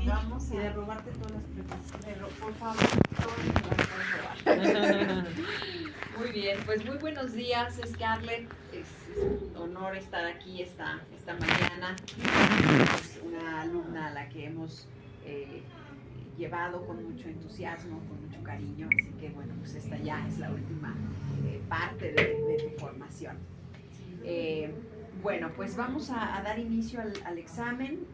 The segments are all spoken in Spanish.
robamos y de robarte todas las preguntas. Por favor, todas me las puedes robar. Muy bien, pues muy buenos días, Scarlett. Es un honor estar aquí esta mañana. Es una alumna a la que hemos llevado con mucho entusiasmo, con mucho cariño, así que bueno, pues esta ya es la última parte de tu formación. Bueno, pues vamos a dar inicio al examen.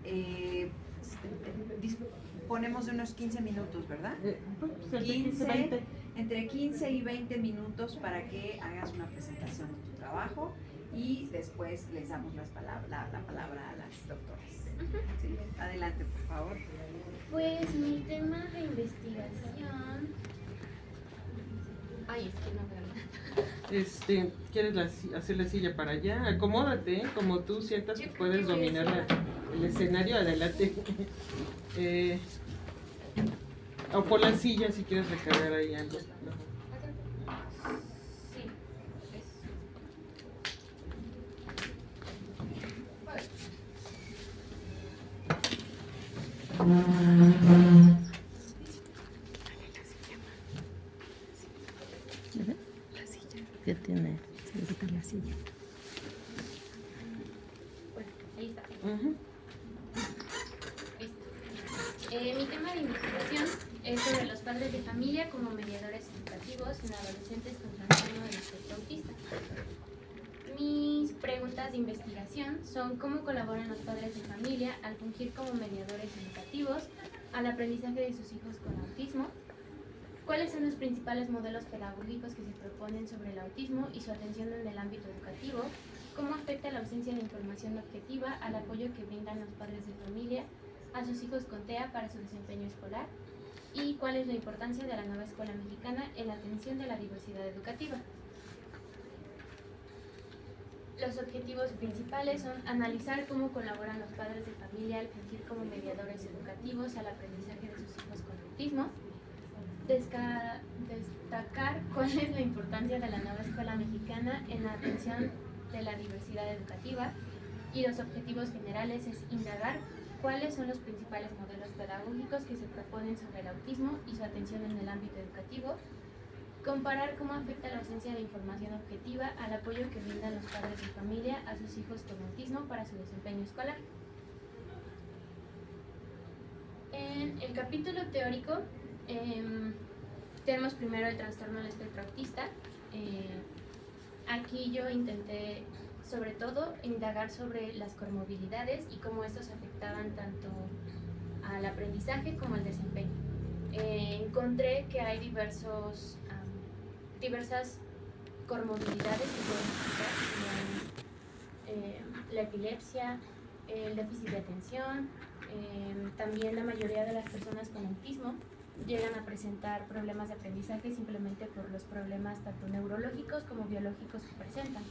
Disponemos de unos 15 minutos, ¿verdad? 15, entre 15 y 20 minutos para que hagas una presentación de tu trabajo y después les damos la palabra a las doctoras. Sí, adelante, por favor. Pues mi tema de investigación... Ay, es que no veo. ¿Quieres hacer la silla para allá? Acomódate, como tú sientas que puedes dominar el escenario, adelante. O por la silla si quieres recargar ahí algo. Sí, La silla, ¿qué tiene? Se le quita la silla. bueno, ahí está. Mi tema de investigación es sobre los padres de familia como mediadores educativos en adolescentes con trastorno del espectro autista. Mis preguntas de investigación son cómo colaboran los padres de familia al fungir como mediadores educativos al aprendizaje de sus hijos con autismo, cuáles son los principales modelos pedagógicos que se proponen sobre el autismo y su atención en el ámbito educativo, cómo afecta la ausencia de información objetiva al apoyo que brindan los padres de familia a sus hijos con TEA para su desempeño escolar y cuál es la importancia de la nueva escuela mexicana en la atención de la diversidad educativa. Los objetivos principales son analizar cómo colaboran los padres de familia al fungir como mediadores educativos al aprendizaje de sus hijos con autismo, destacar cuál es la importancia de la nueva escuela mexicana en la atención de la diversidad educativa y los objetivos generales es indagar cuáles son los principales modelos pedagógicos que se proponen sobre el autismo y su atención en el ámbito educativo, comparar cómo afecta la ausencia de información objetiva al apoyo que brindan los padres de familia a sus hijos con autismo para su desempeño escolar. En el capítulo teórico tenemos primero el trastorno del espectro autista. Aquí yo intenté sobre todo indagar sobre las comorbilidades y cómo estos afectaban tanto al aprendizaje como al desempeño. Encontré que hay diversas comorbilidades que pueden afectar, como la epilepsia, el déficit de atención, también la mayoría de las personas con autismo llegan a presentar problemas de aprendizaje simplemente por los problemas tanto neurológicos como biológicos que presentan.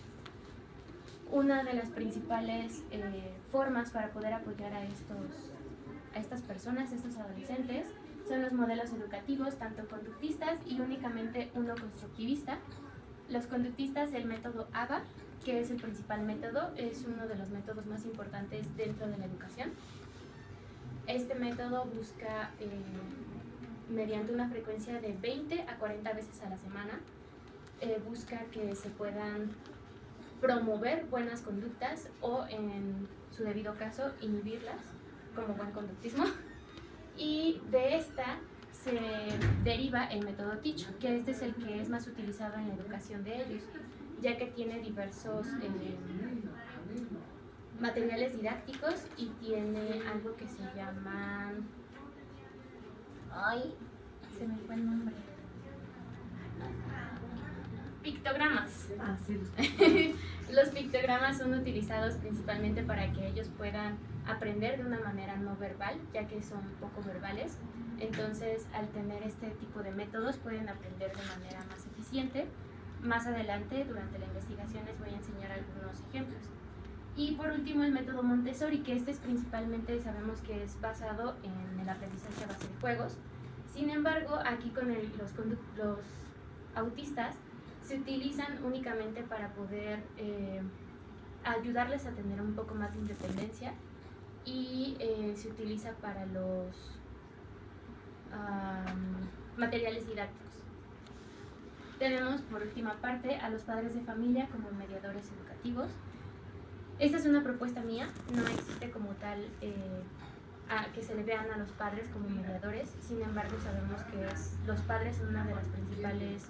Una de las principales formas para poder apoyar a estas personas, a estos adolescentes, son los modelos educativos, tanto conductistas y únicamente uno constructivista. Los conductistas, el método ABA, que es el principal método, es uno de los métodos más importantes dentro de la educación. Este método busca, mediante una frecuencia de 20 a 40 veces a la semana, busca que se puedan promover buenas conductas o, en su debido caso, inhibirlas como buen conductismo. Y de esta se deriva el método Teach, que este es el que es más utilizado en la educación de ellos, ya que tiene diversos materiales didácticos y tiene algo que se llama... ¡Ay! Se me fue el nombre. Pictogramas. Ah, sí. Los pictogramas son utilizados principalmente para que ellos puedan aprender de una manera no verbal, ya que son poco verbales. Entonces, al tener este tipo de métodos, pueden aprender de manera más eficiente. Más adelante, durante la investigación, les voy a enseñar algunos ejemplos. Y por último, el método Montessori, que este es principalmente, sabemos que es basado en el aprendizaje a base de juegos. Sin embargo, aquí con los autistas, se utilizan únicamente para poder ayudarles a tener un poco más de independencia y se utiliza para los materiales didácticos. Tenemos por última parte a los padres de familia como mediadores educativos. Esta es una propuesta mía, no existe como tal que se le vean a los padres como mediadores, sin embargo sabemos que los padres son una de las principales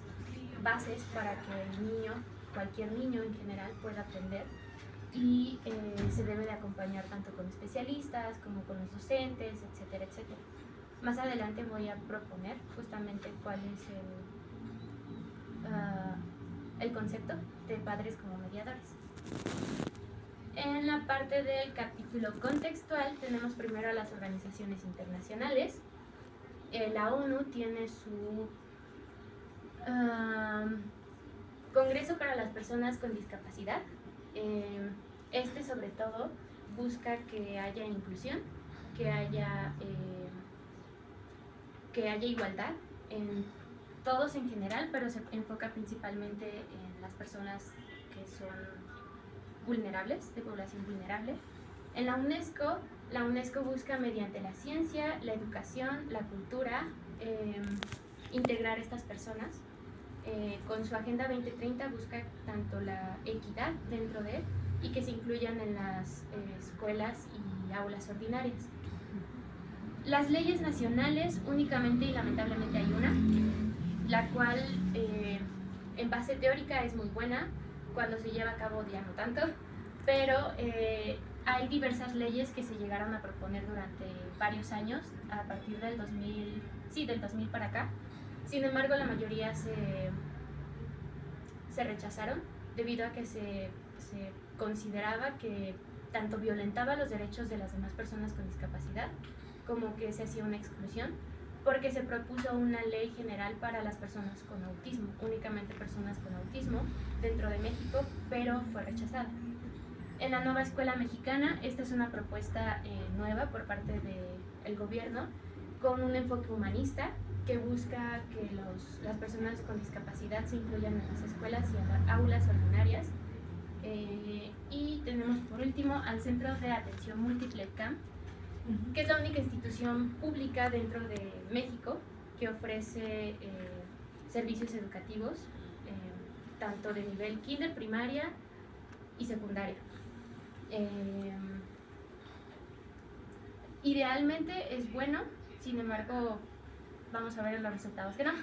bases para que el niño, cualquier niño en general, pueda aprender, y se debe de acompañar tanto con especialistas como con los docentes, etcétera, etcétera. Más adelante voy a proponer justamente cuál es el concepto de padres como mediadores. En la parte del capítulo contextual tenemos primero a las organizaciones internacionales. La ONU tiene su Congreso para las Personas con Discapacidad. Este sobre todo busca que haya inclusión, que haya igualdad en todos en general, pero se enfoca principalmente en las personas que son vulnerables, de población vulnerable. En la UNESCO busca mediante la ciencia, la educación, la cultura, integrar estas personas. Con su Agenda 2030 busca tanto la equidad dentro de él y que se incluyan en las escuelas y aulas ordinarias. Las leyes nacionales, únicamente y lamentablemente hay una, la cual en base teórica es muy buena, cuando se lleva a cabo ya no tanto, pero hay diversas leyes que se llegaron a proponer durante varios años, a partir del 2000 para acá. Sin embargo, la mayoría se rechazaron debido a que se consideraba que tanto violentaba los derechos de las demás personas con discapacidad como que se hacía una exclusión, porque se propuso una ley general para las personas con autismo, únicamente personas con autismo dentro de México, pero fue rechazada. En la nueva escuela mexicana, esta es una propuesta nueva por parte del gobierno, con un enfoque humanista que busca que las personas con discapacidad se incluyan en las escuelas y en las aulas ordinarias. Y tenemos por último al Centro de Atención Múltiple CAM, que es la única institución pública dentro de México que ofrece servicios educativos, tanto de nivel kinder, primaria y secundaria. Idealmente es bueno, sin embargo, vamos a ver en los resultados que no.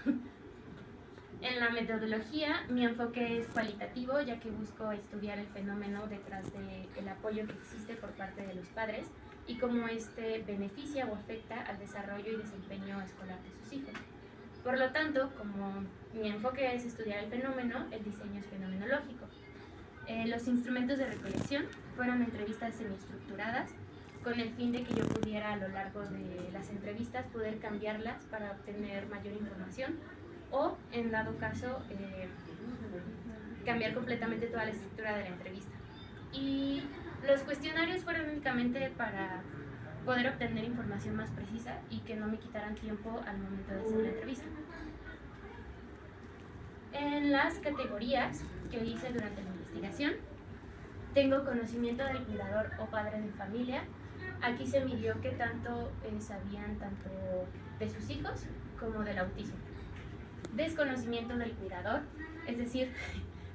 En la metodología, mi enfoque es cualitativo, ya que busco estudiar el fenómeno detrás del apoyo que existe por parte de los padres y cómo este beneficia o afecta al desarrollo y desempeño escolar de sus hijos. Por lo tanto, como mi enfoque es estudiar el fenómeno, el diseño es fenomenológico. Los instrumentos de recolección fueron entrevistas semiestructuradas, con el fin de que yo pudiera a lo largo de las entrevistas poder cambiarlas para obtener mayor información o, en dado caso, cambiar completamente toda la estructura de la entrevista. Y los cuestionarios fueron únicamente para poder obtener información más precisa y que no me quitaran tiempo al momento de hacer la entrevista. En las categorías que hice durante la investigación, tengo conocimiento del cuidador o padre de familia. Aquí se midió qué tanto sabían tanto de sus hijos como del autismo. Desconocimiento del cuidador, es decir,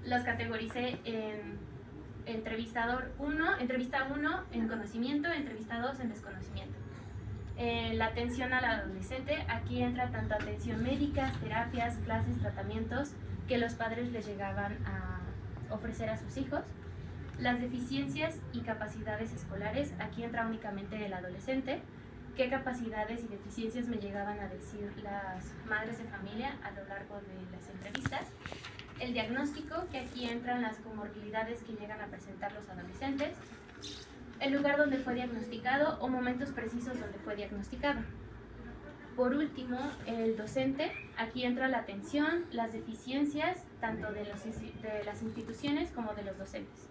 los categoricé en entrevista 1 en conocimiento, entrevista 2 en desconocimiento. La atención al adolescente, aquí entra tanto atención médica, terapias, clases, tratamientos que los padres les llegaban a ofrecer a sus hijos. Las deficiencias y capacidades escolares, aquí entra únicamente el adolescente. ¿Qué capacidades y deficiencias me llegaban a decir las madres de familia a lo largo de las entrevistas? El diagnóstico, que aquí entran las comorbilidades que llegan a presentar los adolescentes. El lugar donde fue diagnosticado o momentos precisos donde fue diagnosticado. Por último, el docente, aquí entra la atención, las deficiencias, tanto de las instituciones como de los docentes.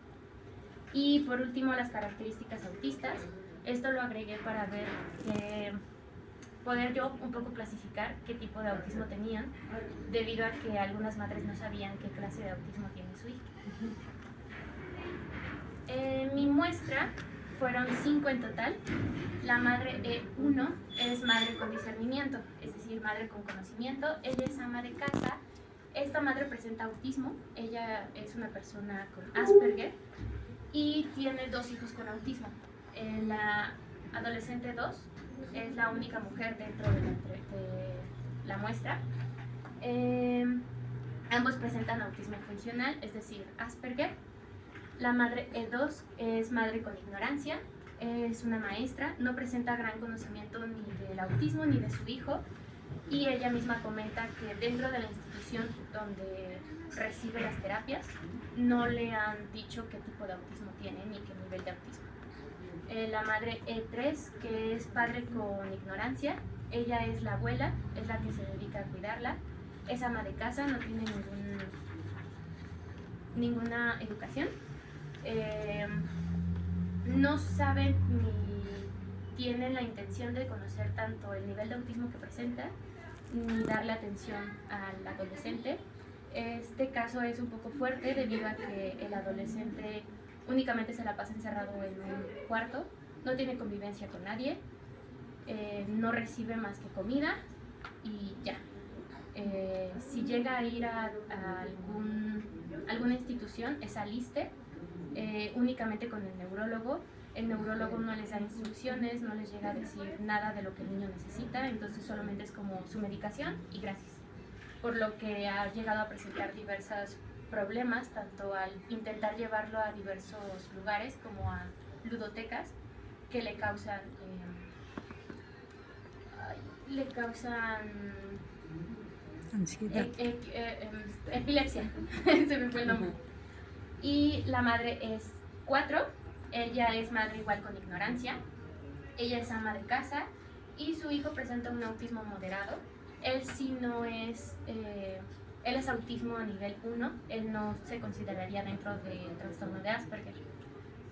Y por último, las características autistas. Esto lo agregué para ver poder yo un poco clasificar qué tipo de autismo tenían, debido a que algunas madres no sabían qué clase de autismo tiene su hija. Mi muestra fueron 5 en total. La madre E1 es madre con discernimiento, es decir, madre con conocimiento. Ella es ama de casa. Esta madre presenta autismo. Ella es una persona con Asperger y tiene 2 hijos con autismo. La adolescente 2 es la única mujer dentro de la muestra. Ambos presentan autismo funcional, es decir, Asperger. La madre E2 es madre con ignorancia, es una maestra, no presenta gran conocimiento ni del autismo ni de su hijo, y ella misma comenta que dentro de la institución donde recibe las terapias no le han dicho qué tipo de autismo tiene ni qué nivel de autismo. La madre E3, que es padre con ignorancia, ella es la abuela, es la que se dedica a cuidarla, es ama de casa, no tiene ninguna educación, no sabe ni tiene la intención de conocer tanto el nivel de autismo que presenta ni darle atención al adolescente. Este caso es un poco fuerte debido a que el adolescente únicamente se la pasa encerrado en un cuarto, no tiene convivencia con nadie, no recibe más que comida y ya. Si llega a ir a alguna institución, es al ISSSTE, únicamente con el neurólogo no les da instrucciones, no les llega a decir nada de lo que el niño necesita, entonces solamente es como su medicación y gracias. Por lo que ha llegado a presentar diversos problemas, tanto al intentar llevarlo a diversos lugares como a ludotecas que le causan Ansiedad. epilepsia, se me fue el nombre. Y la madre es 4, ella es madre igual con ignorancia, ella es ama de casa y su hijo presenta un autismo moderado. Él sí no es, él es autismo a nivel 1, él no se consideraría dentro del trastorno de Asperger.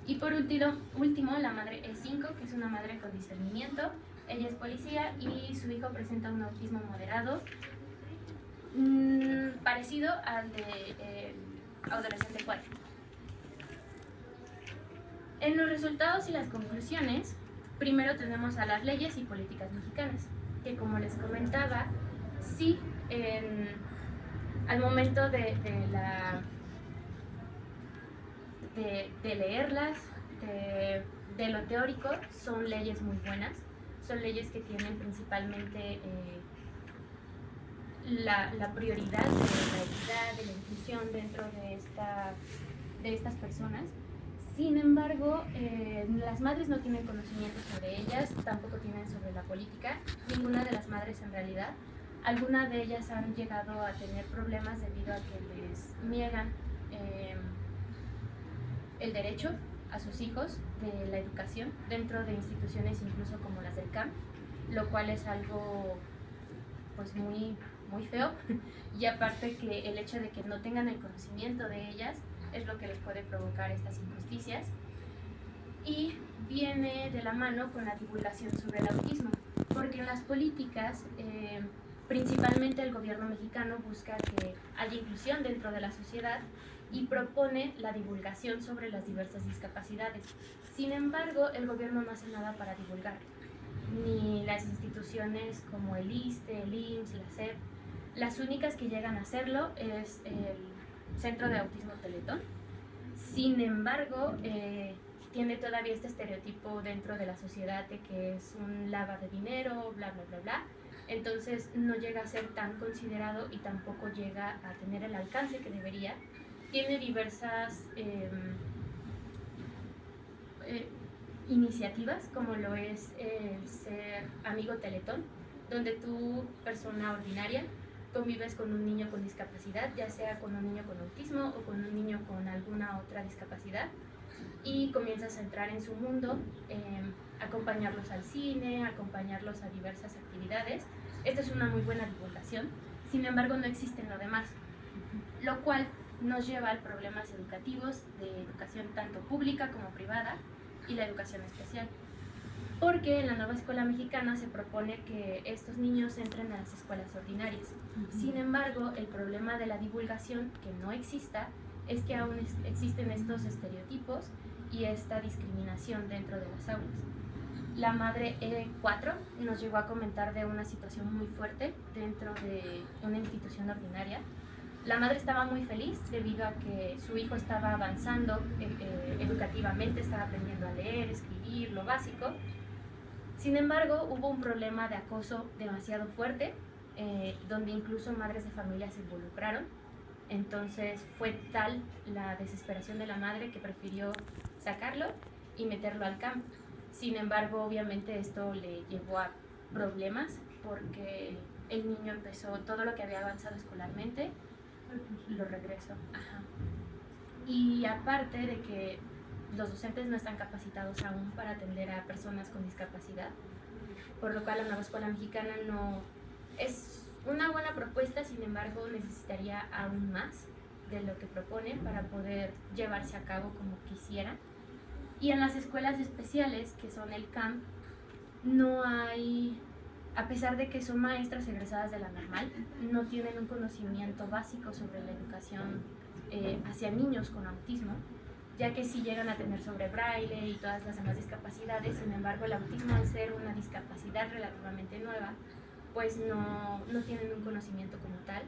Y por último, la madre es 5, que es una madre con discernimiento, ella es policía y su hijo presenta un autismo moderado, parecido al de adolescente 4. En los resultados y las conclusiones, primero tenemos a las leyes y políticas mexicanas, que como les comentaba, sí, al momento de leerlas, de lo teórico, son leyes muy buenas, son leyes que tienen principalmente la prioridad de la equidad, de la inclusión dentro de estas personas. Sin embargo, las madres no tienen conocimiento sobre ellas, tampoco tienen sobre la política, ninguna de las madres en realidad. Algunas de ellas han llegado a tener problemas debido a que les niegan el derecho a sus hijos de la educación dentro de instituciones incluso como las del CAM, lo cual es algo pues muy feo, y aparte que el hecho de que no tengan el conocimiento de ellas es lo que les puede provocar estas injusticias, y viene de la mano con la divulgación sobre el autismo, porque en las políticas principalmente el gobierno mexicano busca que haya inclusión dentro de la sociedad y propone la divulgación sobre las diversas discapacidades. Sin embargo, el gobierno no hace nada para divulgar, ni las instituciones como el ISSSTE, el IMSS, la SEP. Las únicas que llegan a hacerlo es el Centro de Autismo Teletón. Sin embargo, tiene todavía este estereotipo dentro de la sociedad de que es un lava de dinero, bla, bla, bla, bla. Entonces no llega a ser tan considerado y tampoco llega a tener el alcance que debería. Tiene diversas iniciativas, como lo es el ser amigo Teletón, donde tú, persona ordinaria, convives con un niño con discapacidad, ya sea con un niño con autismo o con un niño con alguna otra discapacidad, y comienzas a entrar en su mundo, acompañarlos al cine, acompañarlos a diversas actividades. Esta es una muy buena divulgación, sin embargo no existe en lo demás, lo cual nos lleva a problemas educativos de educación tanto pública como privada y la educación especial. Porque en la nueva escuela mexicana se propone que estos niños entren a las escuelas ordinarias. Sin embargo, el problema de la divulgación, que no exista, es que aún existen estos estereotipos y esta discriminación dentro de las aulas. La madre E4 nos llegó a comentar de una situación muy fuerte dentro de una institución ordinaria. La madre estaba muy feliz debido a que su hijo estaba avanzando educativamente, estaba aprendiendo a leer, escribir, lo básico. Sin embargo, hubo un problema de acoso demasiado fuerte, donde incluso madres de familia se involucraron. Entonces fue tal la desesperación de la madre que prefirió sacarlo y meterlo al campo. Sin embargo, obviamente esto le llevó a problemas porque el niño empezó todo lo que había avanzado escolarmente, lo regresó. Ajá. Y aparte de que los docentes no están capacitados aún para atender a personas con discapacidad, por lo cual la nueva escuela mexicana no es una buena propuesta, sin embargo necesitaría aún más de lo que propone para poder llevarse a cabo como quisiera. Y en las escuelas especiales, que son el CAMP, no hay, a pesar de que son maestras egresadas de la normal, no tienen un conocimiento básico sobre la educación hacia niños con autismo, ya que sí llegan a tener sobre braille y todas las demás discapacidades. Sin embargo, el autismo, al ser una discapacidad relativamente nueva, pues no tienen un conocimiento como tal.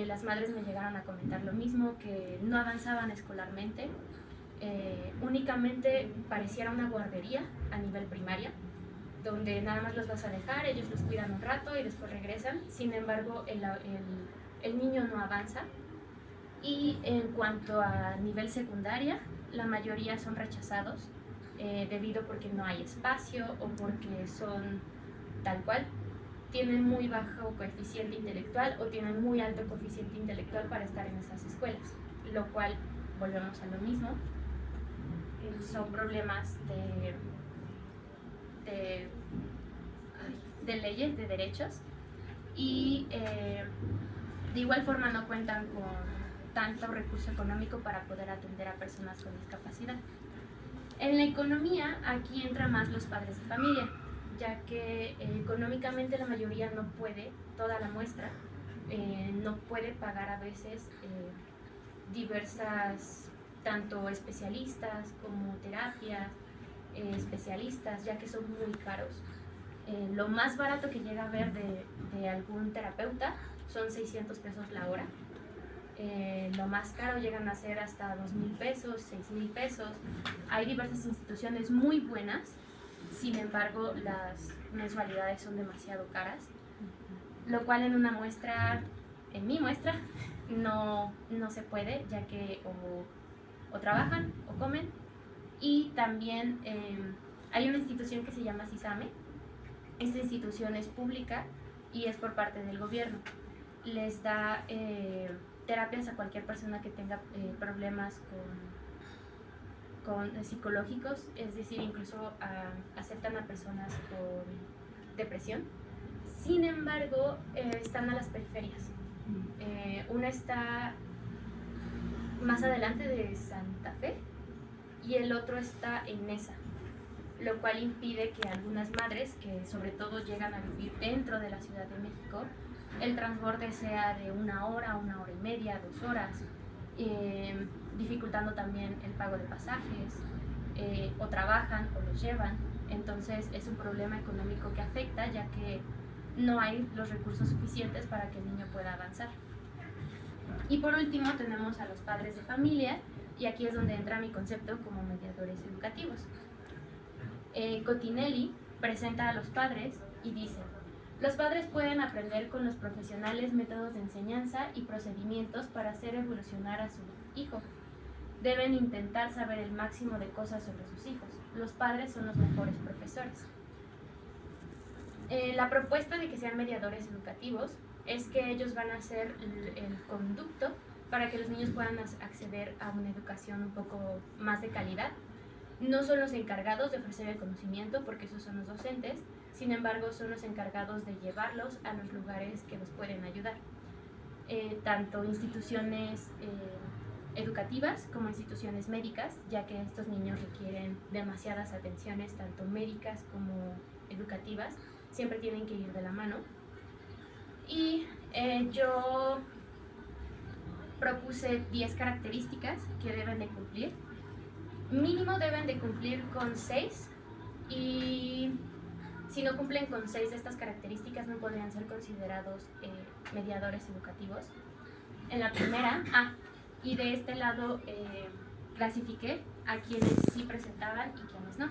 Las madres me llegaron a comentar lo mismo, que no avanzaban escolarmente, únicamente pareciera una guardería a nivel primaria, donde nada más los vas a dejar, ellos los cuidan un rato y después regresan. Sin embargo, el niño no avanza. Y en cuanto a nivel secundaria, la mayoría son rechazados debido porque no hay espacio o porque son tal cual, tienen muy bajo coeficiente intelectual o tienen muy alto coeficiente intelectual para estar en estas escuelas, lo cual, volvemos a lo mismo, son problemas de leyes, de derechos, y de igual forma no cuentan con tanto recurso económico para poder atender a personas con discapacidad. En la economía, aquí entran más los padres de familia, ya que económicamente la mayoría no puede, toda la muestra, no puede pagar a veces diversas, tanto especialistas como terapias, especialistas, ya que son muy caros. Lo más barato que llega a ver de algún terapeuta son 600 pesos la hora. Lo más caro llegan a ser hasta 2,000 pesos, 6,000 pesos. Hay diversas instituciones muy buenas, sin embargo las mensualidades son demasiado caras, lo cual en una muestra, en mi muestra, no se puede, ya que o trabajan o comen. Y también hay una institución que se llama CISAME. Esta institución es pública y es por parte del gobierno. Les da terapias a cualquier persona que tenga problemas con psicológicos, es decir, incluso aceptan a personas con depresión. Sin embargo, están a las periferias. Una está más adelante de Santa Fe y el otro está en Nesa, lo cual impide que algunas madres, que sobre todo llegan a vivir dentro de la Ciudad de México, el transborde sea de 1 hora, 1 hora y media, 2 horas, dificultando también el pago de pasajes, o trabajan o los llevan. Entonces es un problema económico que afecta, ya que no hay los recursos suficientes para que el niño pueda avanzar. Y por último tenemos a los padres de familia, y aquí es donde entra mi concepto como mediadores educativos. Cotinelli presenta a los padres y dice: los padres pueden aprender con los profesionales métodos de enseñanza y procedimientos para hacer evolucionar a su hijo. Deben intentar saber el máximo de cosas sobre sus hijos. Los padres son los mejores profesores. La propuesta de que sean mediadores educativos es que ellos van a ser el conducto para que los niños puedan acceder a una educación un poco más de calidad. No son los encargados de ofrecer el conocimiento, porque esos son los docentes. Sin embargo, son los encargados de llevarlos a los lugares que los pueden ayudar. Tanto instituciones educativas como instituciones médicas, ya que estos niños requieren demasiadas atenciones, tanto médicas como educativas, siempre tienen que ir de la mano. Y yo propuse 10 características que deben de cumplir Mínimo deben de cumplir con 6 y si no cumplen con 6 de estas características no podrían ser considerados mediadores educativos. En la primera, y de este lado clasifiqué a quienes sí presentaban y quienes no.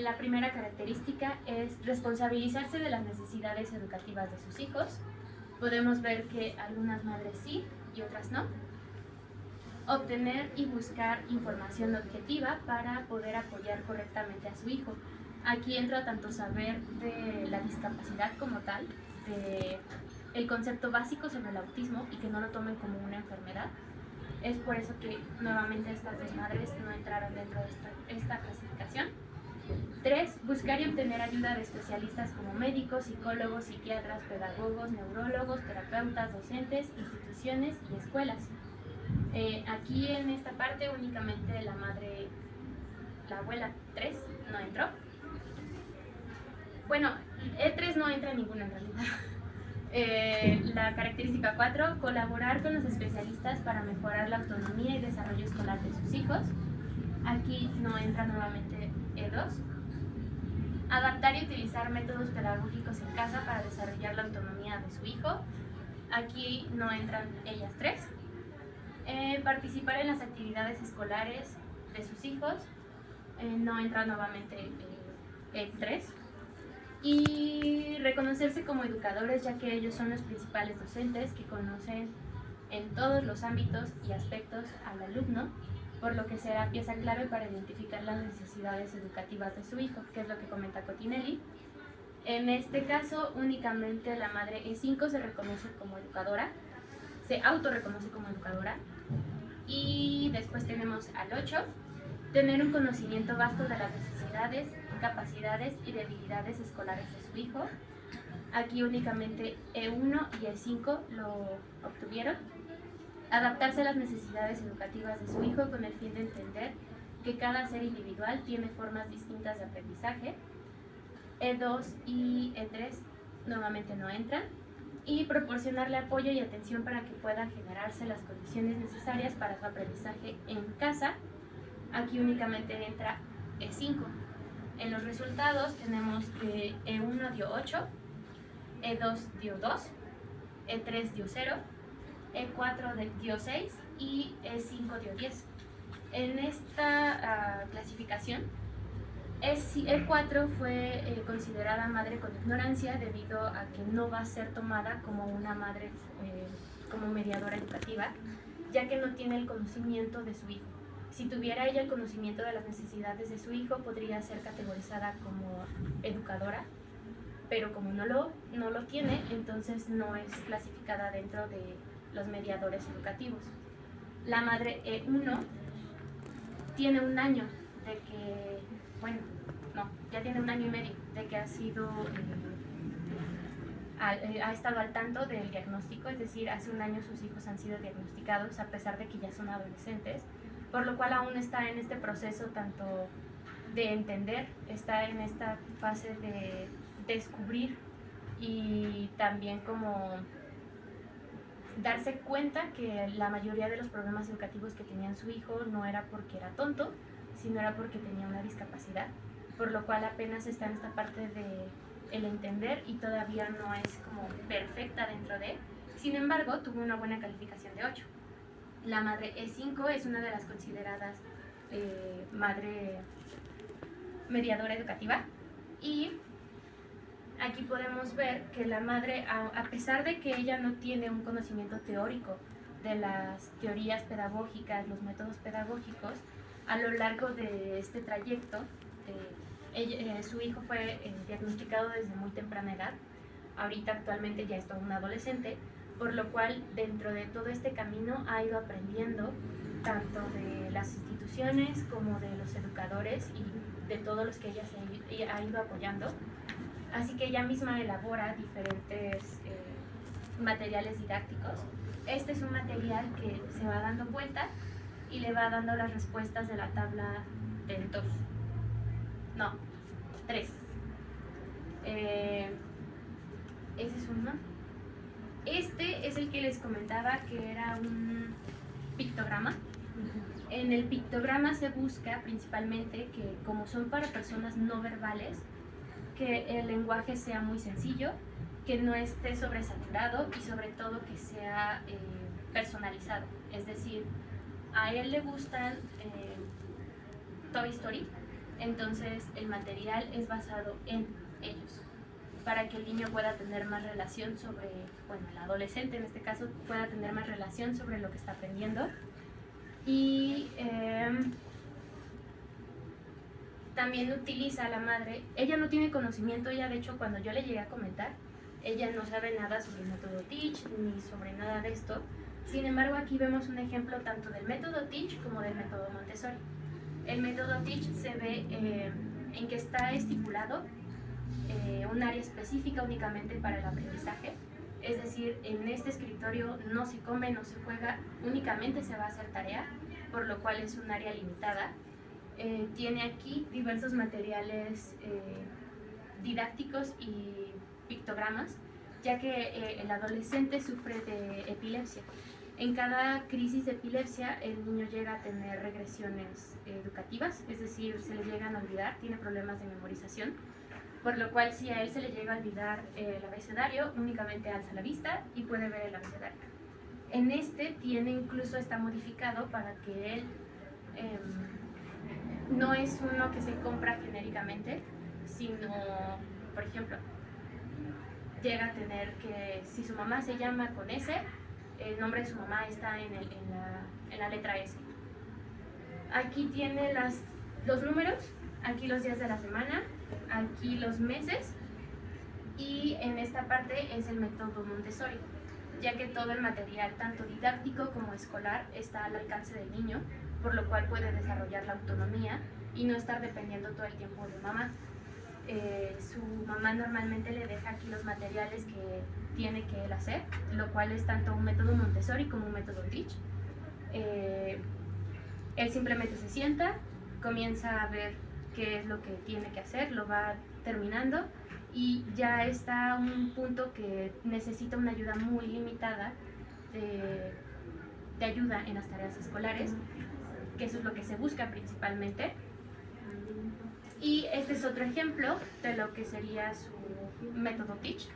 La primera característica es responsabilizarse de las necesidades educativas de sus hijos. Podemos ver que algunas madres sí y otras no. Obtener y buscar información objetiva para poder apoyar correctamente a su hijo. Aquí entra tanto saber de la discapacidad como tal, de el concepto básico sobre el autismo y que no lo tomen como una enfermedad. Es por eso que nuevamente estas dos madres no entraron dentro de esta clasificación. 3. Buscar y obtener ayuda de especialistas como médicos, psicólogos, psiquiatras, pedagogos, neurólogos, terapeutas, docentes, instituciones y escuelas. Aquí en esta parte únicamente la abuela 3 no entró. Bueno, E3 no entra en ninguna en realidad. La característica 4, colaborar con los especialistas para mejorar la autonomía y desarrollo escolar de sus hijos. Aquí no entra nuevamente E2. Adaptar y utilizar métodos pedagógicos en casa para desarrollar la autonomía de su hijo. Aquí no entran ellas 3. Participar en las actividades escolares de sus hijos. No entra nuevamente E3. Y reconocerse como educadores, ya que ellos son los principales docentes que conocen en todos los ámbitos y aspectos al alumno, por lo que será pieza clave para identificar las necesidades educativas de su hijo, que es lo que comenta Cotinelli. En este caso, únicamente la madre E5 se reconoce como educadora, se autorreconoce como educadora, y después tenemos al 8, tener un conocimiento vasto de las necesidades, capacidades y debilidades escolares de su hijo. Aquí únicamente E1 y E5 lo obtuvieron. Adaptarse a las necesidades educativas de su hijo con el fin de entender que cada ser individual tiene formas distintas de aprendizaje. E2 y E3 nuevamente no entran. Y proporcionarle apoyo y atención para que puedan generarse las condiciones necesarias para su aprendizaje en casa. Aquí únicamente entra E5. En los resultados tenemos que E1 dio 8, E2 dio 2, E3 dio 0, E4 dio 6 y E5 dio 10. En esta clasificación, E4 fue considerada madre con ignorancia debido a que no va a ser tomada como una madre como mediadora educativa, ya que no tiene el conocimiento de su hijo. Si tuviera ella el conocimiento de las necesidades de su hijo, podría ser categorizada como educadora, pero como no lo tiene, entonces no es clasificada dentro de los mediadores educativos. La madre E1 tiene un año de que, ya tiene un año y medio de que ha estado al tanto del diagnóstico, es decir, hace un año sus hijos han sido diagnosticados a pesar de que ya son adolescentes, por lo cual aún está en este proceso tanto de entender, está en esta fase de descubrir y también como darse cuenta que la mayoría de los problemas educativos que tenía su hijo no era porque era tonto, sino era porque tenía una discapacidad, por lo cual apenas está en esta parte de el entender y todavía no es como perfecta dentro de. Sin embargo, tuvo una buena calificación de 8. La madre E5 es una de las consideradas madre mediadora educativa, y aquí podemos ver que la madre, a pesar de que ella no tiene un conocimiento teórico de las teorías pedagógicas, los métodos pedagógicos, a lo largo de este trayecto, su hijo fue diagnosticado desde muy temprana edad. Ahorita actualmente ya es todo un adolescente, por lo cual dentro de todo este camino ha ido aprendiendo tanto de las instituciones como de los educadores y de todos los que ella ha ido apoyando. Así que ella misma elabora diferentes materiales didácticos. Este es un material que se va dando vuelta y le va dando las respuestas de la tabla del 2. No, 3. Ese es uno. Este es el que les comentaba que era un pictograma. En el pictograma se busca principalmente que, como son para personas no verbales, que el lenguaje sea muy sencillo, que no esté sobresaturado y sobre todo que sea personalizado. Es decir, a él le gustan Toy Story, entonces el material es basado en ellos, para que el niño pueda tener más relación sobre, bueno, el adolescente en este caso pueda tener más relación sobre lo que está aprendiendo. Y también utiliza a la madre, ella no tiene conocimiento, ella de hecho cuando yo le llegué a comentar, ella no sabe nada sobre el método Teach ni sobre nada de esto. Sin embargo, aquí vemos un ejemplo tanto del método Teach como del método Montessori. El método Teach se ve en que está estipulado un área específica únicamente para el aprendizaje. Es decir, en este escritorio no se come, no se juega, únicamente se va a hacer tarea, por lo cual es un área limitada. Tiene aquí diversos materiales didácticos y pictogramas, ya que el adolescente sufre de epilepsia. En cada crisis de epilepsia el niño llega a tener regresiones educativas, es decir, se le llegan a olvidar, tiene problemas de memorización, por lo cual si a él se le llega a olvidar el abecedario, únicamente alza la vista y puede ver el abecedario. En este incluso está modificado para que él no es uno que se compra genéricamente, sino, por ejemplo, llega a tener que si su mamá se llama con S, el nombre de su mamá está en la letra S. Aquí tiene los números, aquí los días de la semana, aquí los meses, y en esta parte es el método Montessori, ya que todo el material, tanto didáctico como escolar, está al alcance del niño, por lo cual puede desarrollar la autonomía y no estar dependiendo todo el tiempo de mamá. Su mamá normalmente le deja aquí los materiales que tiene que él hacer, lo cual es tanto un método Montessori como un método Teach. Él simplemente se sienta, comienza a ver qué es lo que tiene que hacer, lo va terminando y ya está a un punto que necesita una ayuda muy limitada de ayuda en las tareas escolares, que eso es lo que se busca principalmente. Y este es otro ejemplo de lo que sería su método Teach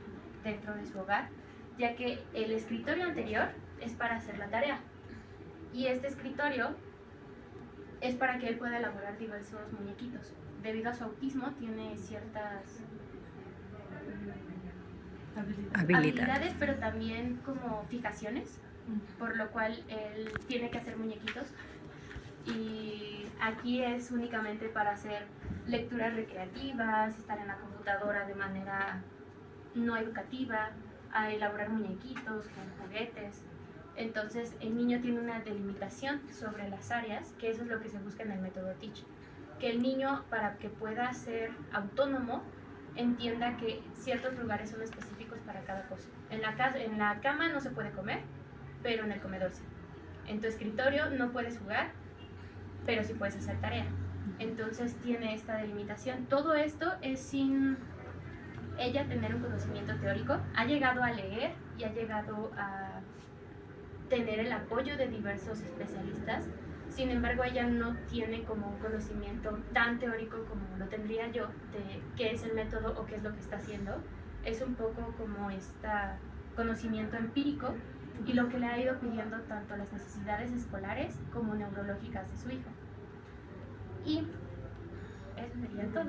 dentro de su hogar, ya que el escritorio anterior es para hacer la tarea y este escritorio es para que él pueda elaborar diversos muñequitos. Debido a su autismo tiene ciertas habilidades, pero también como fijaciones, por lo cual él tiene que hacer muñequitos. Y aquí es únicamente para hacer lecturas recreativas, estar en la computadora de manera no educativa, a elaborar muñequitos con juguetes. Entonces el niño tiene una delimitación sobre las áreas, que eso es lo que se busca en el método Teach. Que el niño, para que pueda ser autónomo, entienda que ciertos lugares son específicos para cada cosa. En la cama no se puede comer, pero en el comedor sí. En tu escritorio no puedes jugar, pero sí puedes hacer tarea. Entonces tiene esta delimitación. Todo esto es sin ella tener un conocimiento teórico. Ha llegado a leer y ha llegado a tener el apoyo de diversos especialistas. Sin embargo, ella no tiene como un conocimiento tan teórico como lo tendría yo de qué es el método o qué es lo que está haciendo. Es un poco como este conocimiento empírico y lo que le ha ido pidiendo tanto las necesidades escolares como neurológicas de su hijo. Y eso sería todo.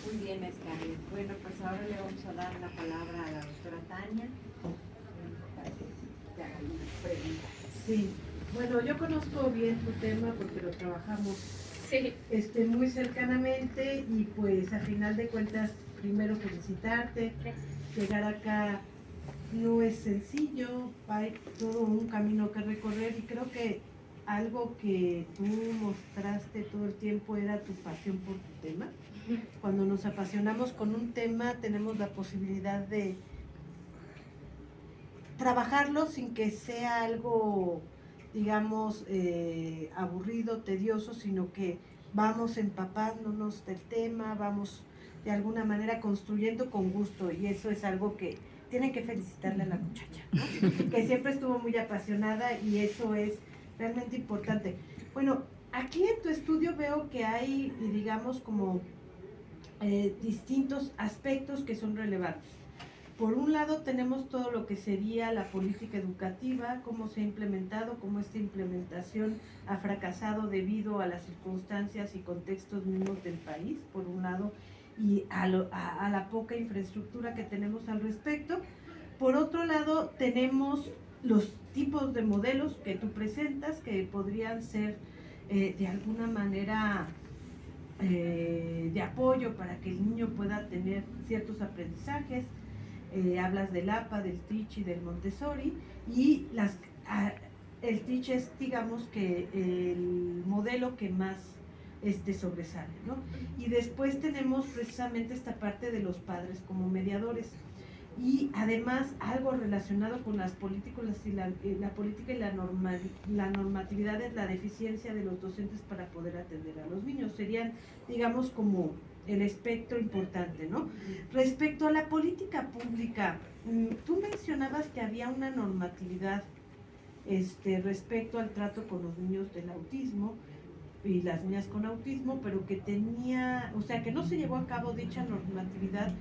Muy bien, Scarlett. Bueno, pues ahora le vamos a dar la palabra a la doctora Tania para que te haga algunas preguntas. Sí, bueno, yo conozco bien tu tema porque lo trabajamos Sí. muy cercanamente y pues a final de cuentas, primero felicitarte. Gracias. Llegar acá no es sencillo, hay todo un camino que recorrer y creo que algo que tú mostraste todo el tiempo era tu pasión por tu tema. Cuando nos apasionamos con un tema tenemos la posibilidad de trabajarlo sin que sea algo, digamos, aburrido, tedioso, sino que vamos empapándonos del tema, vamos de alguna manera construyendo con gusto y eso es algo que tienen que felicitarle a la muchacha, ¿no? Que siempre estuvo muy apasionada y eso es realmente importante. Bueno, aquí en tu estudio veo que hay, digamos, como distintos aspectos que son relevantes. Por un lado tenemos todo lo que sería la política educativa, cómo se ha implementado, cómo esta implementación ha fracasado debido a las circunstancias y contextos mismos del país, por un lado, y a la poca infraestructura que tenemos al respecto. Por otro lado, tenemos los tipos de modelos que tú presentas, que podrían ser de alguna manera de apoyo para que el niño pueda tener ciertos aprendizajes. Hablas del APA, del TEACH y del Montessori, y el TEACH es, digamos, que el modelo que más sobresale, ¿no? Y después tenemos precisamente esta parte de los padres como mediadores. Y además algo relacionado con las políticas y la política y la normatividad es la deficiencia de los docentes para poder atender a los niños. Serían, digamos, como el espectro importante, ¿no? Respecto a la política pública, tú mencionabas que había una normatividad respecto al trato con los niños del autismo y las niñas con autismo, pero que tenía, o sea, que no se llevó a cabo dicha normatividad.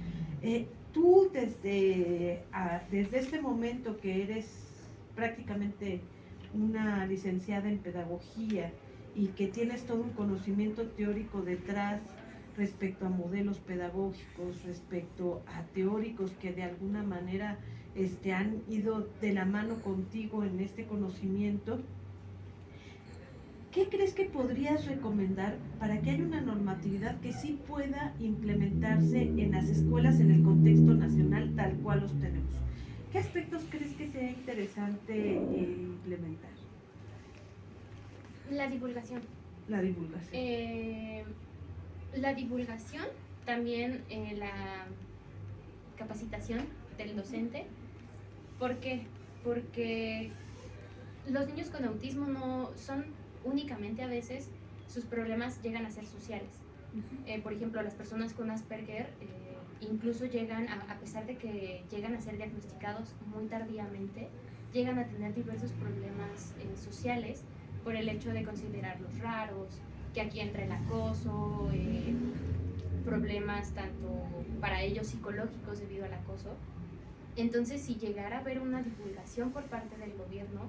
Tú desde este momento que eres prácticamente una licenciada en pedagogía y que tienes todo un conocimiento teórico detrás respecto a modelos pedagógicos, respecto a teóricos que de alguna manera han ido de la mano contigo en este conocimiento, ¿qué crees que podrías recomendar para que haya una normatividad que sí pueda implementarse en las escuelas en el contexto nacional tal cual los tenemos? ¿Qué aspectos crees que sea interesante implementar? La divulgación. La divulgación. La divulgación, también la capacitación del docente. ¿Por qué? Porque los niños con autismo no son únicamente, a veces sus problemas llegan a ser sociales. Por ejemplo, las personas con Asperger incluso llegan, a pesar de que llegan a ser diagnosticados muy tardíamente, llegan a tener diversos problemas sociales por el hecho de considerarlos raros, que aquí entra el acoso, problemas tanto para ellos psicológicos debido al acoso. Entonces, si llegara a haber una divulgación por parte del gobierno,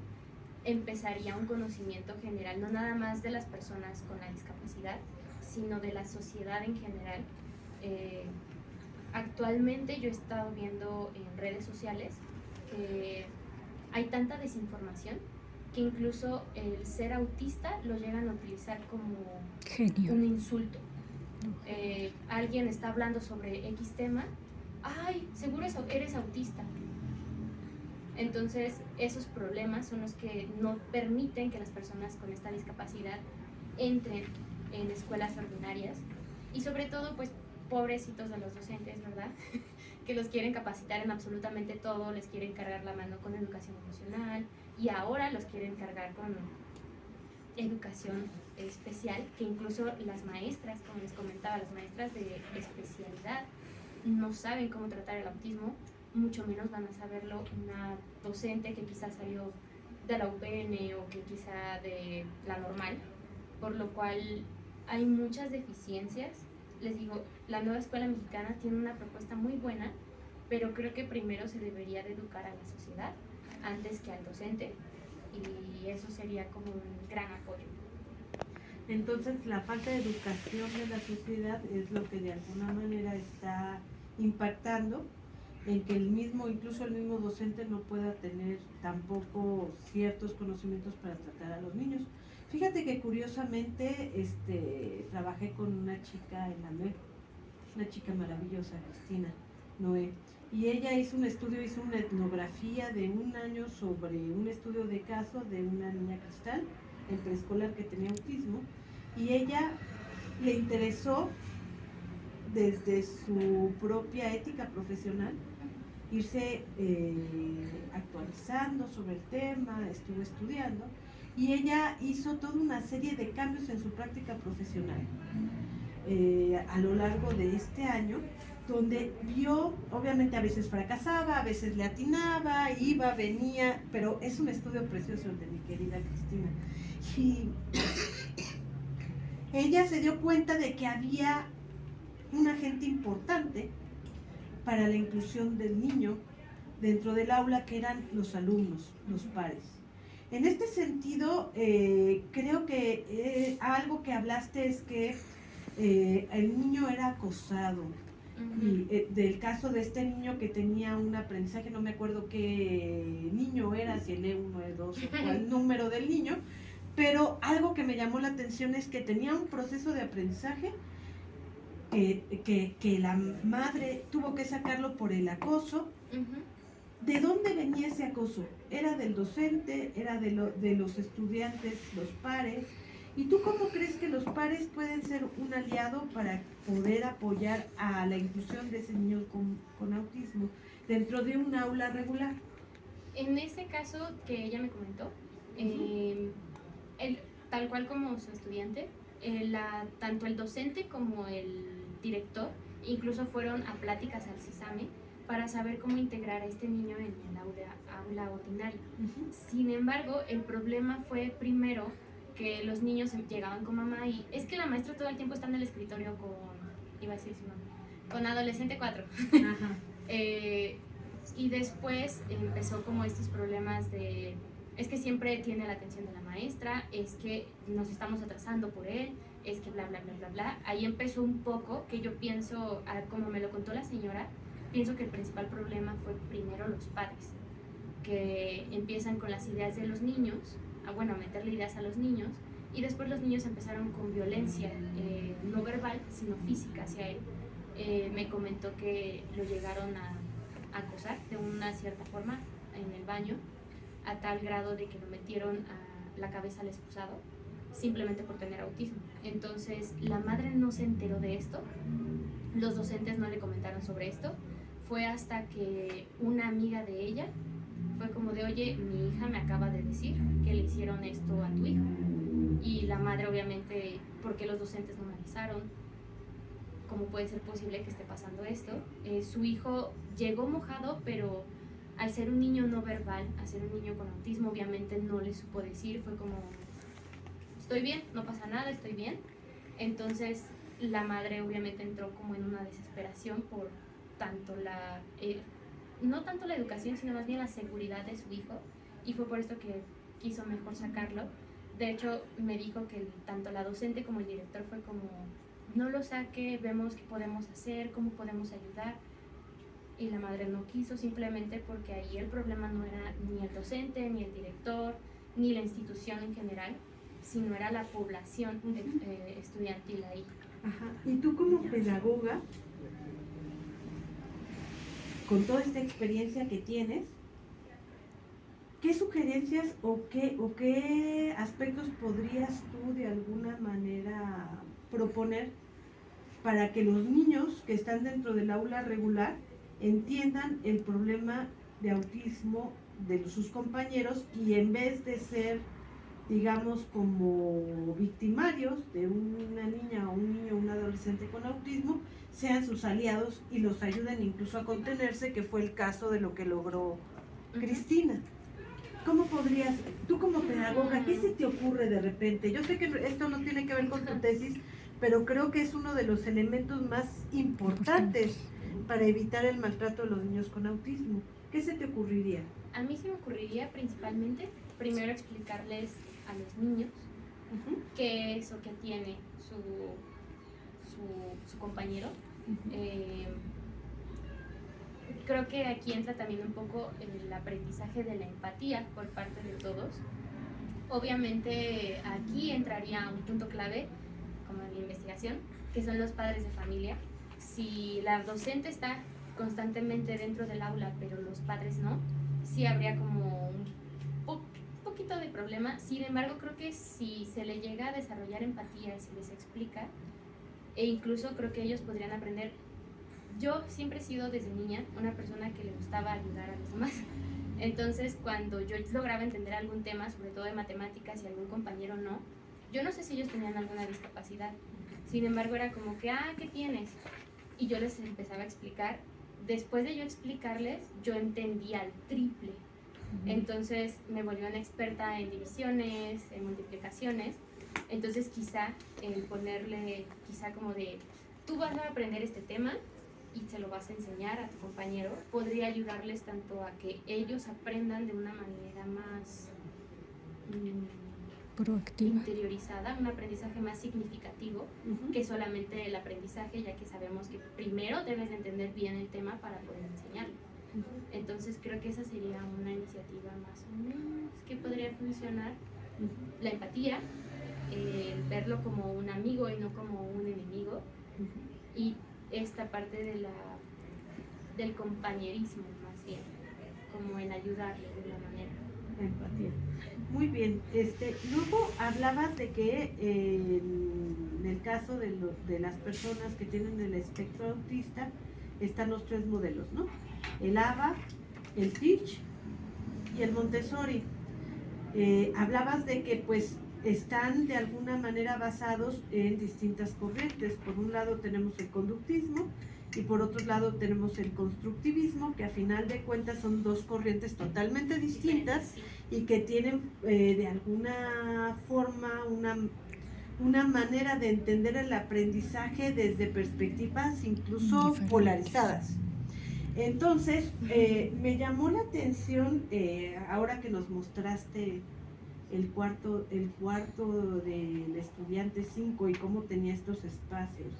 empezaría un conocimiento general, no nada más de las personas con la discapacidad, sino de la sociedad en general. Actualmente yo he estado viendo en redes sociales que hay tanta desinformación que incluso el ser autista lo llegan a utilizar como Genio. un insulto. Alguien está hablando sobre X tema, ¡ay, seguro eres autista! Entonces, esos problemas son los que no permiten que las personas con esta discapacidad entren en escuelas ordinarias y sobre todo, pues, pobrecitos de los docentes, ¿verdad? Que los quieren capacitar en absolutamente todo, les quieren cargar la mano con educación emocional y ahora los quieren cargar con educación especial, que incluso las maestras, como les comentaba, las maestras de especialidad no saben cómo tratar el autismo, mucho menos van a saberlo una docente que quizás salió de la UPN o que quizá de la normal, por lo cual hay muchas deficiencias. Les digo, la nueva escuela mexicana tiene una propuesta muy buena, pero creo que primero se debería de educar a la sociedad antes que al docente, y eso sería como un gran apoyo. Entonces, la falta de educación de la sociedad es lo que de alguna manera está impactando en que incluso el mismo docente no pueda tener tampoco ciertos conocimientos para tratar a los niños. Fíjate que curiosamente trabajé con una chica en la MEP, una chica maravillosa, Cristina Noé, y ella hizo una etnografía de un año sobre un estudio de caso de una niña cristal en preescolar que tenía autismo, y ella le interesó desde su propia ética profesional irse actualizando sobre el tema, estuvo estudiando, y ella hizo toda una serie de cambios en su práctica profesional. A lo largo de este año donde vio, obviamente a veces fracasaba, a veces le atinaba, iba, venía, pero es un estudio precioso el de mi querida Cristina. Y ella se dio cuenta de que había un agente importante para la inclusión del niño dentro del aula, que eran los alumnos, los pares. En este sentido, creo que algo que hablaste es que el niño era acosado. Y del caso de este niño que tenía un aprendizaje, no me acuerdo qué niño era, si el E1, E2 o cuál número del niño, pero algo que me llamó la atención es que tenía un proceso de aprendizaje que la madre tuvo que sacarlo por el acoso. ¿De dónde venía ese acoso? ¿Era del docente? ¿Era de los estudiantes, los pares? ¿Y tú cómo crees que los pares pueden ser un aliado para poder apoyar a la inclusión de ese niño con autismo dentro de un aula regular? En ese caso que ella me comentó, tal cual como su estudiante, tanto el docente como el director incluso fueron a pláticas al CISAME para saber cómo integrar a este niño en el aula ordinaria. Sin embargo, el problema fue primero que los niños llegaban con mamá y es que la maestra todo el tiempo está en el escritorio con adolescente 4. Y después empezó como estos problemas de, es que siempre tiene la atención de la maestra, es que nos estamos atrasando por él, es que bla, bla, bla, bla, bla. Ahí empezó un poco que yo pienso, como me lo contó la señora, pienso que el principal problema fue primero los padres, que empiezan con las ideas de los niños, a meterle ideas a los niños, y después los niños empezaron con violencia, no verbal, sino física hacia él. Me comentó que lo llegaron a acosar de una cierta forma en el baño, a tal grado de que lo metieron a la cabeza al excusado, simplemente por tener autismo. Entonces, la madre no se enteró de esto, los docentes no le comentaron sobre esto. Fue hasta que una amiga de ella fue como de, oye, mi hija me acaba de decir que le hicieron esto a tu hijo. Y la madre, obviamente, porque los docentes no me avisaron, ¿cómo puede ser posible que esté pasando esto? Su hijo llegó mojado, pero al ser un niño no verbal, al ser un niño con autismo, obviamente no le supo decir, fue como, estoy bien, no pasa nada, estoy bien. Entonces la madre obviamente entró como en una desesperación por tanto no tanto la educación, sino más bien la seguridad de su hijo, y fue por esto que quiso mejor sacarlo. De hecho, me dijo que tanto la docente como el director fue como, no lo saque, vemos qué podemos hacer, cómo podemos ayudar. Y la madre no quiso, simplemente porque ahí el problema no era ni el docente, ni el director, ni la institución en general, sino era la población estudiantil ahí. Ajá. Y tú como pedagoga, con toda esta experiencia que tienes, ¿qué sugerencias o qué aspectos podrías tú de alguna manera proponer para que los niños que están dentro del aula regular entiendan el problema de autismo de sus compañeros, y en vez de ser, digamos, como victimarios de una niña o un niño o un adolescente con autismo, sean sus aliados y los ayuden incluso a contenerse, que fue el caso de lo que logró Cristina? ¿Cómo podrías, tú como pedagoga, qué se te ocurre de repente? Yo sé que esto no tiene que ver con tu tesis, pero creo que es uno de los elementos más importantes para evitar el maltrato de los niños con autismo. ¿Qué se te ocurriría? A mí se me ocurriría principalmente primero explicarles a los niños qué es o qué tiene su compañero. Creo que aquí entra también un poco el aprendizaje de la empatía por parte de todos. Obviamente aquí entraría un punto clave, como en la investigación, que son los padres de familia. Si la docente está constantemente dentro del aula, pero los padres no, sí habría como un poquito de problema. Sin embargo, creo que si se le llega a desarrollar empatía y se les explica, e incluso creo que ellos podrían aprender. Yo siempre he sido desde niña una persona que le gustaba ayudar a los demás. Entonces, cuando yo lograba entender algún tema, sobre todo de matemáticas, y algún compañero no, yo no sé si ellos tenían alguna discapacidad. Sin embargo, era como que, ¿qué tienes? y yo les empezaba a explicar. Después de yo explicarles, yo entendía el triple. Entonces me volví una experta en divisiones, en multiplicaciones. Entonces quizá el ponerle, quizá como de, tú vas a aprender este tema y se lo vas a enseñar a tu compañero, podría ayudarles tanto a que ellos aprendan de una manera más Proactiva. interiorizada, un aprendizaje más significativo que solamente el aprendizaje, ya que sabemos que primero debes de entender bien el tema para poder enseñarlo. Entonces creo que esa sería una iniciativa más o menos que podría funcionar. La empatía, el verlo como un amigo y no como un enemigo, y esta parte de del compañerismo más bien, como en ayudarle de una manera. Empatía. Muy bien. Luego hablabas de que en el caso de las personas que tienen el espectro autista están los 3 modelos, ¿no? El ABA, el Teach y el Montessori. Hablabas de que pues están de alguna manera basados en distintas corrientes. Por un lado tenemos el conductismo y por otro lado tenemos el constructivismo, que a final de cuentas son 2 corrientes totalmente distintas y que tienen de alguna forma una manera de entender el aprendizaje desde perspectivas incluso Diferentes. polarizadas. Entonces, me llamó la atención ahora que nos mostraste el cuarto del estudiante 5 y cómo tenía estos espacios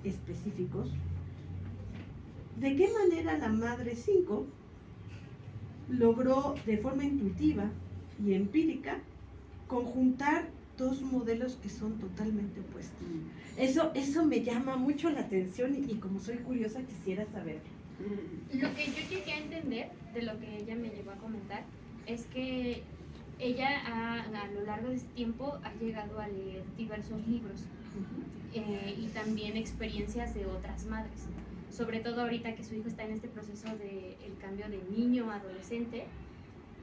específicos. ¿De qué manera la madre 5 logró de forma intuitiva y empírica conjuntar 2 modelos que son totalmente opuestos? Eso me llama mucho la atención y como soy curiosa quisiera saber. Lo que yo llegué a entender de lo que ella me llegó a comentar es que ella a lo largo de este tiempo ha llegado a leer diversos libros y también experiencias de otras madres, sobre todo ahorita que su hijo está en este proceso de el cambio de niño a adolescente.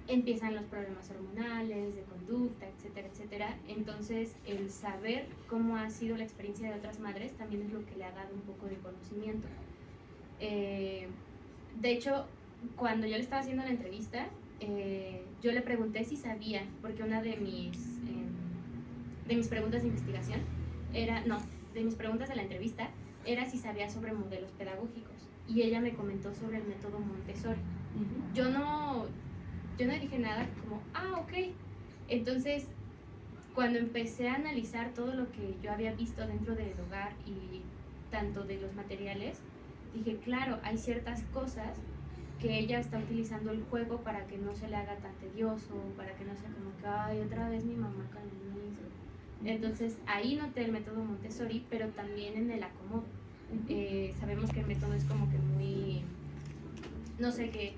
Empiezan los problemas hormonales, de conducta, etcétera, etcétera. Entonces, el saber cómo ha sido la experiencia de otras madres también es lo que le ha dado un poco de conocimiento. De hecho, cuando yo le estaba haciendo la entrevista, yo le pregunté si sabía, porque una de mis preguntas de investigación de mis preguntas de la entrevista era si sabía sobre modelos pedagógicos. Y ella me comentó sobre el método Montessori. Yo no dije nada, como, ok. Entonces, cuando empecé a analizar todo lo que yo había visto dentro del hogar y tanto de los materiales, dije, claro, hay ciertas cosas que ella está utilizando el juego para que no se le haga tan tedioso, para que no sea como que, ay, otra vez mi mamá con el mismo. Entonces, ahí noté el método Montessori, pero también en el acomodo. Sabemos que el método es como que muy, no sé qué.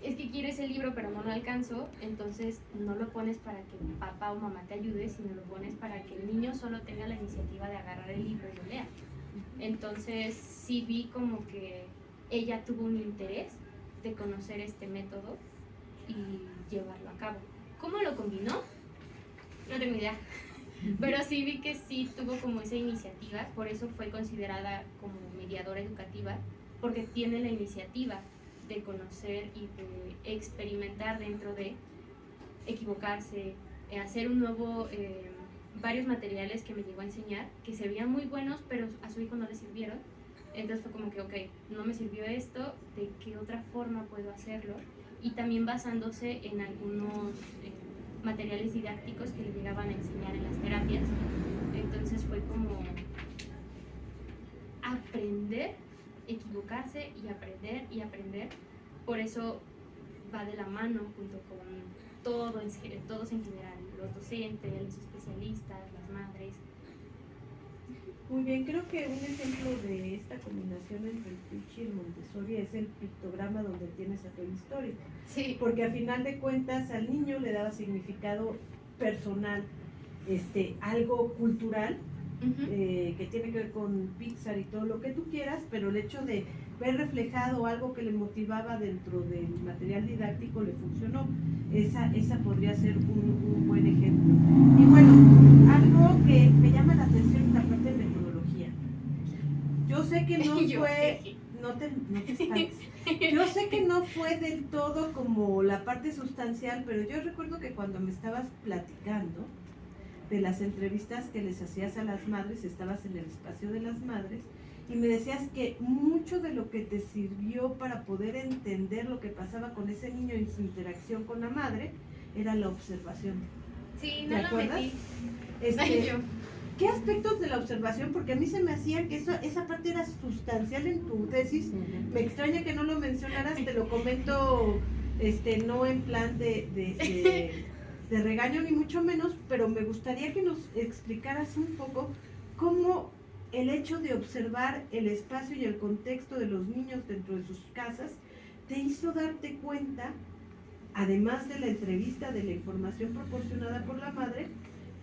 Es que quiero ese libro pero no lo alcanzo, entonces no lo pones para que papá o mamá te ayude, sino lo pones para que el niño solo tenga la iniciativa de agarrar el libro y lo lea. Entonces sí vi como que ella tuvo un interés de conocer este método y llevarlo a cabo. ¿Cómo lo combinó? No tengo idea. Pero sí vi que sí tuvo como esa iniciativa, por eso fue considerada como mediadora educativa, porque tiene la iniciativa de conocer y de experimentar dentro de equivocarse, hacer un nuevo, varios materiales que me llegó a enseñar que se veían muy buenos pero a su hijo no le sirvieron. Entonces fue como que ok, no me sirvió esto, ¿de qué otra forma puedo hacerlo? Y también basándose en algunos materiales didácticos que le llegaban a enseñar en las terapias. Entonces fue como aprender, equivocarse y aprender y aprender. Por eso va de la mano junto con todos en general, los docentes, los especialistas, las madres. Muy bien, creo que un ejemplo de esta combinación entre el Teach y el Montessori es el pictograma donde tienes a Toy Story. Sí. Porque a final de cuentas al niño le daba significado personal, algo cultural, que tiene que ver con Pixar y todo lo que tú quieras, pero el hecho de ver reflejado algo que le motivaba dentro del material didáctico le funcionó. Esa podría ser un buen ejemplo. Y bueno, algo que me llama la atención es la parte de metodología. yo sé que no Yo, fue, jeje. no te espantes. Yo sé que no fue del todo como la parte sustancial, pero yo recuerdo que cuando me estabas platicando de las entrevistas que les hacías a las madres, estabas en el espacio de las madres, y me decías que mucho de lo que te sirvió para poder entender lo que pasaba con ese niño y su interacción con la madre era la observación. Sí, ¿Te no lo acuerdas? metí. Este, Yo. ¿Qué aspectos de la observación? Porque a mí se me hacía que esa parte era sustancial en tu tesis. Me extraña que no lo mencionaras, te lo comento no en plan de regaño ni mucho menos, pero me gustaría que nos explicaras un poco cómo el hecho de observar el espacio y el contexto de los niños dentro de sus casas te hizo darte cuenta, además de la entrevista, de la información proporcionada por la madre,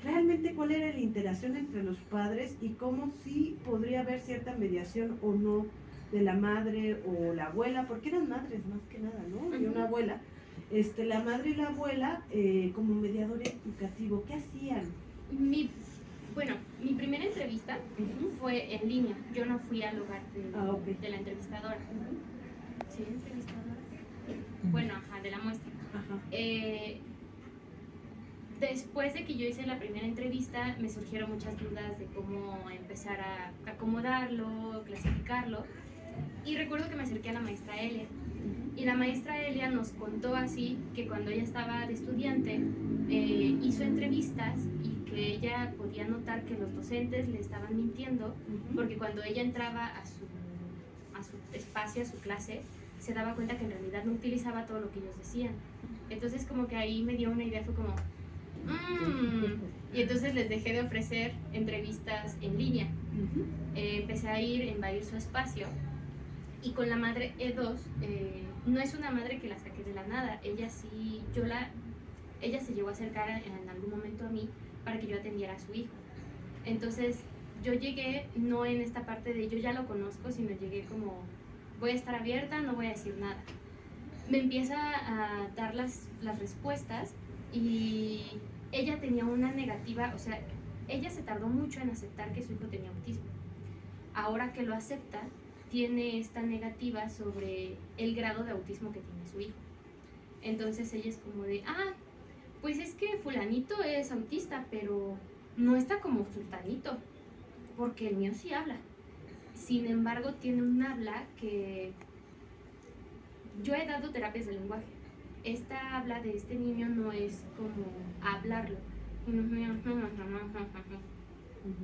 realmente cuál era la interacción entre los padres y cómo sí podría haber cierta mediación o no de la madre o la abuela, porque eran madres más que nada, ¿no? Y una abuela. La madre y la abuela como mediador educativo, ¿qué hacían? Mi primera entrevista fue en línea. Yo no fui al hogar Ok. de la entrevistadora. ¿Sí, entrevistadora? Bueno, ajá, de la muestra. Ajá. Después de que yo hice la primera entrevista, me surgieron muchas dudas de cómo empezar a acomodarlo, clasificarlo. Y recuerdo que me acerqué a la maestra Elia. Y la maestra Elia nos contó así que cuando ella estaba de estudiante, hizo entrevistas y que ella podía notar que los docentes le estaban mintiendo, porque cuando ella entraba a su espacio, a su clase, se daba cuenta que en realidad no utilizaba todo lo que ellos decían. Entonces como que ahí me dio una idea, fue como... Y entonces les dejé de ofrecer entrevistas en línea. Empecé a invadir su espacio. Y con la madre E2, no es una madre que la saqué de la nada. Ella sí, ella se llegó a acercar en algún momento a mí para que yo atendiera a su hijo. Entonces yo llegué no en esta parte de yo ya lo conozco, sino llegué como voy a estar abierta, no voy a decir nada. Me empieza a dar las respuestas y ella tenía una negativa, o sea, ella se tardó mucho en aceptar que su hijo tenía autismo. Ahora que lo acepta, tiene esta negativa sobre el grado de autismo que tiene su hijo. Entonces ella es como de, pues es que fulanito es autista, pero no está como sultanito, porque el mío sí habla. Sin embargo, tiene un habla que... Yo he dado terapias de lenguaje. Esta habla de este niño no es como hablarlo.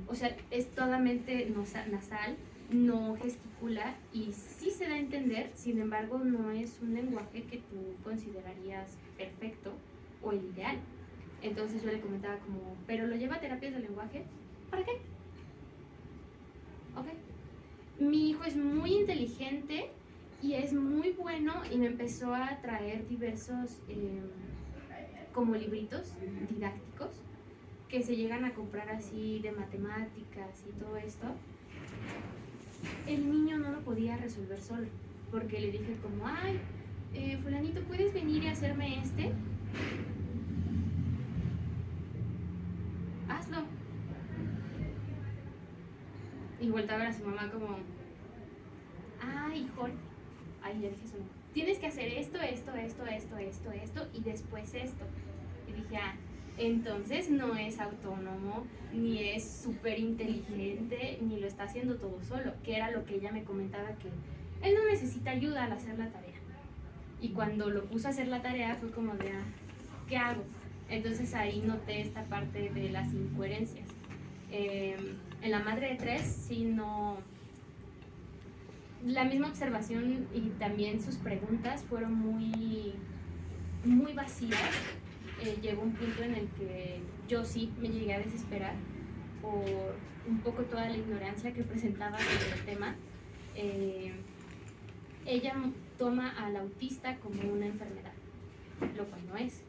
O sea, es totalmente nasal, no gesticula y sí se da a entender, sin embargo no es un lenguaje que tú considerarías perfecto o el ideal. Entonces yo le comentaba como, ¿pero lo lleva a terapias de lenguaje? ¿Para qué? Ok. Mi hijo es muy inteligente y es muy bueno y me empezó a traer diversos como libritos didácticos que se llegan a comprar así de matemáticas y todo esto. El niño no lo podía resolver solo porque le dije como, fulanito, ¿puedes venir y hacerme este? Hazlo. Y vuelta a ver a su mamá como, hijo, ya dije eso, tienes que hacer esto y después esto. Y dije, entonces no es autónomo, ni es súper inteligente, ni lo está haciendo todo solo, que era lo que ella me comentaba, que él no necesita ayuda al hacer la tarea. Y cuando lo puso a hacer la tarea fue como de, ¿qué hago? Entonces ahí noté esta parte de las incoherencias. En la madre de 3 sí no... La misma observación y también sus preguntas fueron muy, muy vacías. Llegó un punto en el que yo sí me llegué a desesperar por un poco toda la ignorancia que presentaba sobre el tema. Ella toma al autista como una enfermedad, lo cual no es.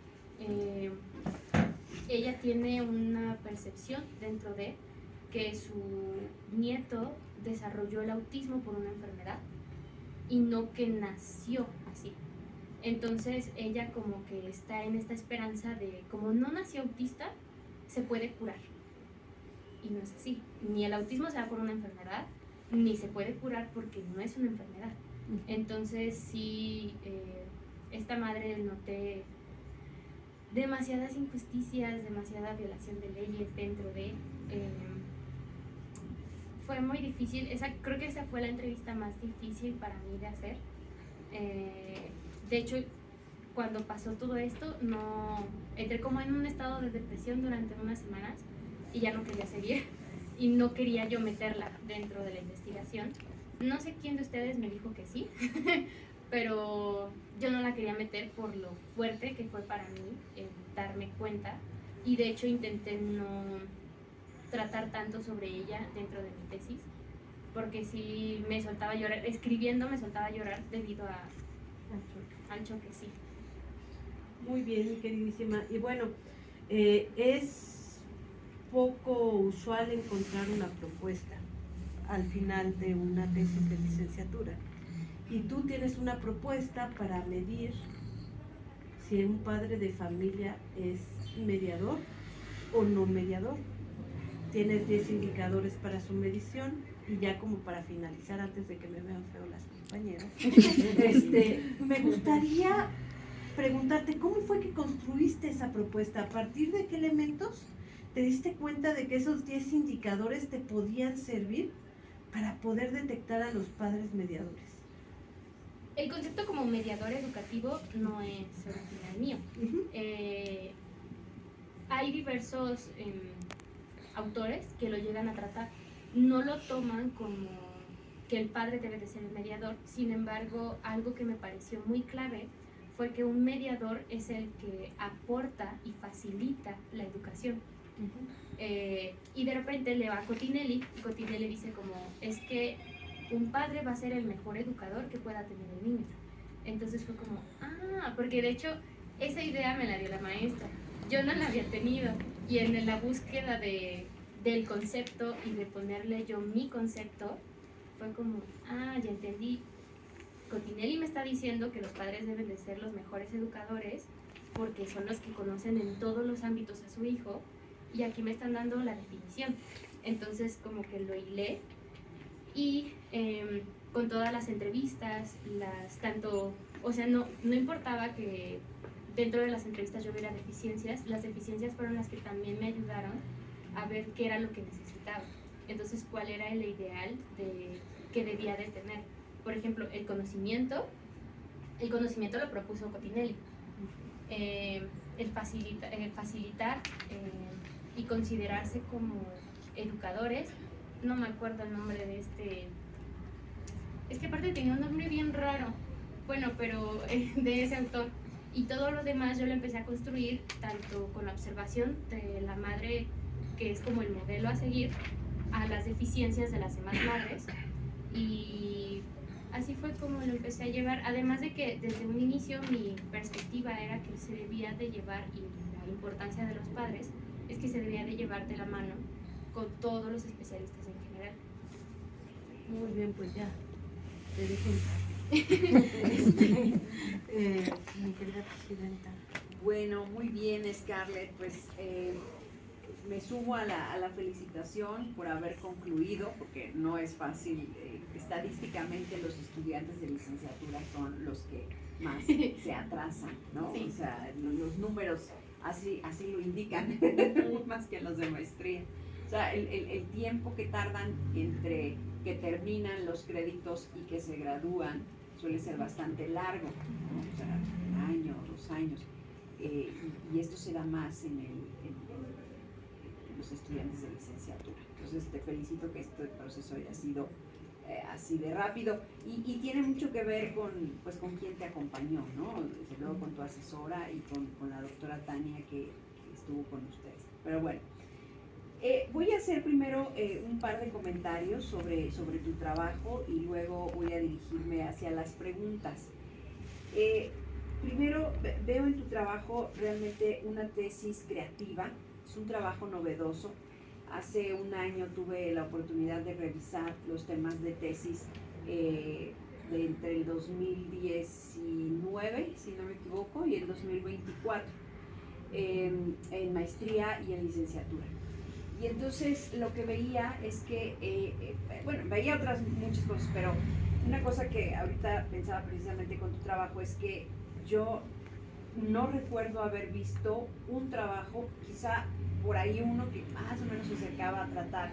Ella tiene una percepción dentro de que su nieto desarrolló el autismo por una enfermedad y no que nació así. Entonces ella como que está en esta esperanza de como no nació autista, se puede curar. Y no es así. Ni el autismo se da por una enfermedad, ni se puede curar porque no es una enfermedad. Entonces sí, esta madre noté demasiadas injusticias, demasiada violación de leyes dentro de... fue muy difícil, creo que esa fue la entrevista más difícil para mí de hacer. De hecho, cuando pasó todo esto, entré como en un estado de depresión durante unas semanas y ya no quería seguir y no quería yo meterla dentro de la investigación. No sé quién de ustedes me dijo que sí, pero yo no la quería meter por lo fuerte que fue para mí darme cuenta, y de hecho intenté no tratar tanto sobre ella dentro de mi tesis, porque sí me soltaba a llorar, escribiendo me soltaba a llorar debido al choque, sí. Muy bien, mi queridísima. Y bueno, es poco usual encontrar una propuesta al final de una tesis de licenciatura. Y tú tienes una propuesta para medir si un padre de familia es mediador o no mediador. Tienes 10 indicadores para su medición, y ya como para finalizar, antes de que me vean feo las compañeras, me gustaría preguntarte, ¿cómo fue que construiste esa propuesta? ¿A partir de qué elementos te diste cuenta de que esos 10 indicadores te podían servir para poder detectar a los padres mediadores? El concepto como mediador educativo no es original mío. Hay diversos autores que lo llegan a tratar. No lo toman como que el padre debe de ser el mediador. Sin embargo, algo que me pareció muy clave fue que un mediador es el que aporta y facilita la educación. Y de repente le va a Cotinelli, y Cotinelli dice como, es que un padre va a ser el mejor educador que pueda tener el niño. Entonces fue como, porque de hecho esa idea me la dio la maestra, yo no la había tenido, y en la búsqueda del concepto y de ponerle yo mi concepto, fue como, ya entendí, Cotinelli me está diciendo que los padres deben de ser los mejores educadores porque son los que conocen en todos los ámbitos a su hijo, y aquí me están dando la definición. Entonces como que lo hilé, y con todas las entrevistas, no importaba que dentro de las entrevistas yo viera deficiencias, las deficiencias fueron las que también me ayudaron a ver qué era lo que necesitaba. Entonces, cuál era el ideal que debía de tener. Por ejemplo, el conocimiento lo propuso Cotinelli. El facilitar y considerarse como educadores, no me acuerdo el nombre de es que aparte tenía un nombre bien raro, bueno, pero de ese autor. Y todo lo demás yo lo empecé a construir tanto con la observación de la madre, que es como el modelo a seguir, a las deficiencias de las demás madres, y así fue como lo empecé a llevar. Además de que desde un inicio mi perspectiva era que se debía de llevar, y la importancia de los padres es que se debía de llevar de la mano con todos los especialistas en general. Muy bien, pues ya, te dejo en paz. Mi querida presidenta. Bueno, muy bien, Scarlett, pues me sumo a la felicitación por haber concluido, porque no es fácil. Estadísticamente los estudiantes de licenciatura son los que más se atrasan, ¿no? Sí. O sea, los números así lo indican, más que los de maestría. O sea, el tiempo que tardan entre que terminan los créditos y que se gradúan suele ser bastante largo, ¿no? O sea, 1 año, 2 años. Y esto se da más en los estudiantes de licenciatura. Entonces te felicito que este proceso haya sido así de rápido, y tiene mucho que ver con quién te acompañó, ¿no? Desde luego con tu asesora y con la doctora Tania que estuvo con ustedes. Pero bueno, voy a hacer primero un par de comentarios sobre tu trabajo, y luego voy a dirigirme hacia las preguntas. Primero, veo en tu trabajo realmente una tesis creativa, es un trabajo novedoso. Hace 1 año tuve la oportunidad de revisar los temas de tesis entre el 2019, si no me equivoco, y el 2024, en maestría y en licenciatura. Y entonces lo que veía es que, bueno, veía otras muchas cosas, pero una cosa que ahorita pensaba precisamente con tu trabajo es que yo no recuerdo haber visto un trabajo, quizá por ahí uno que más o menos se acercaba a tratar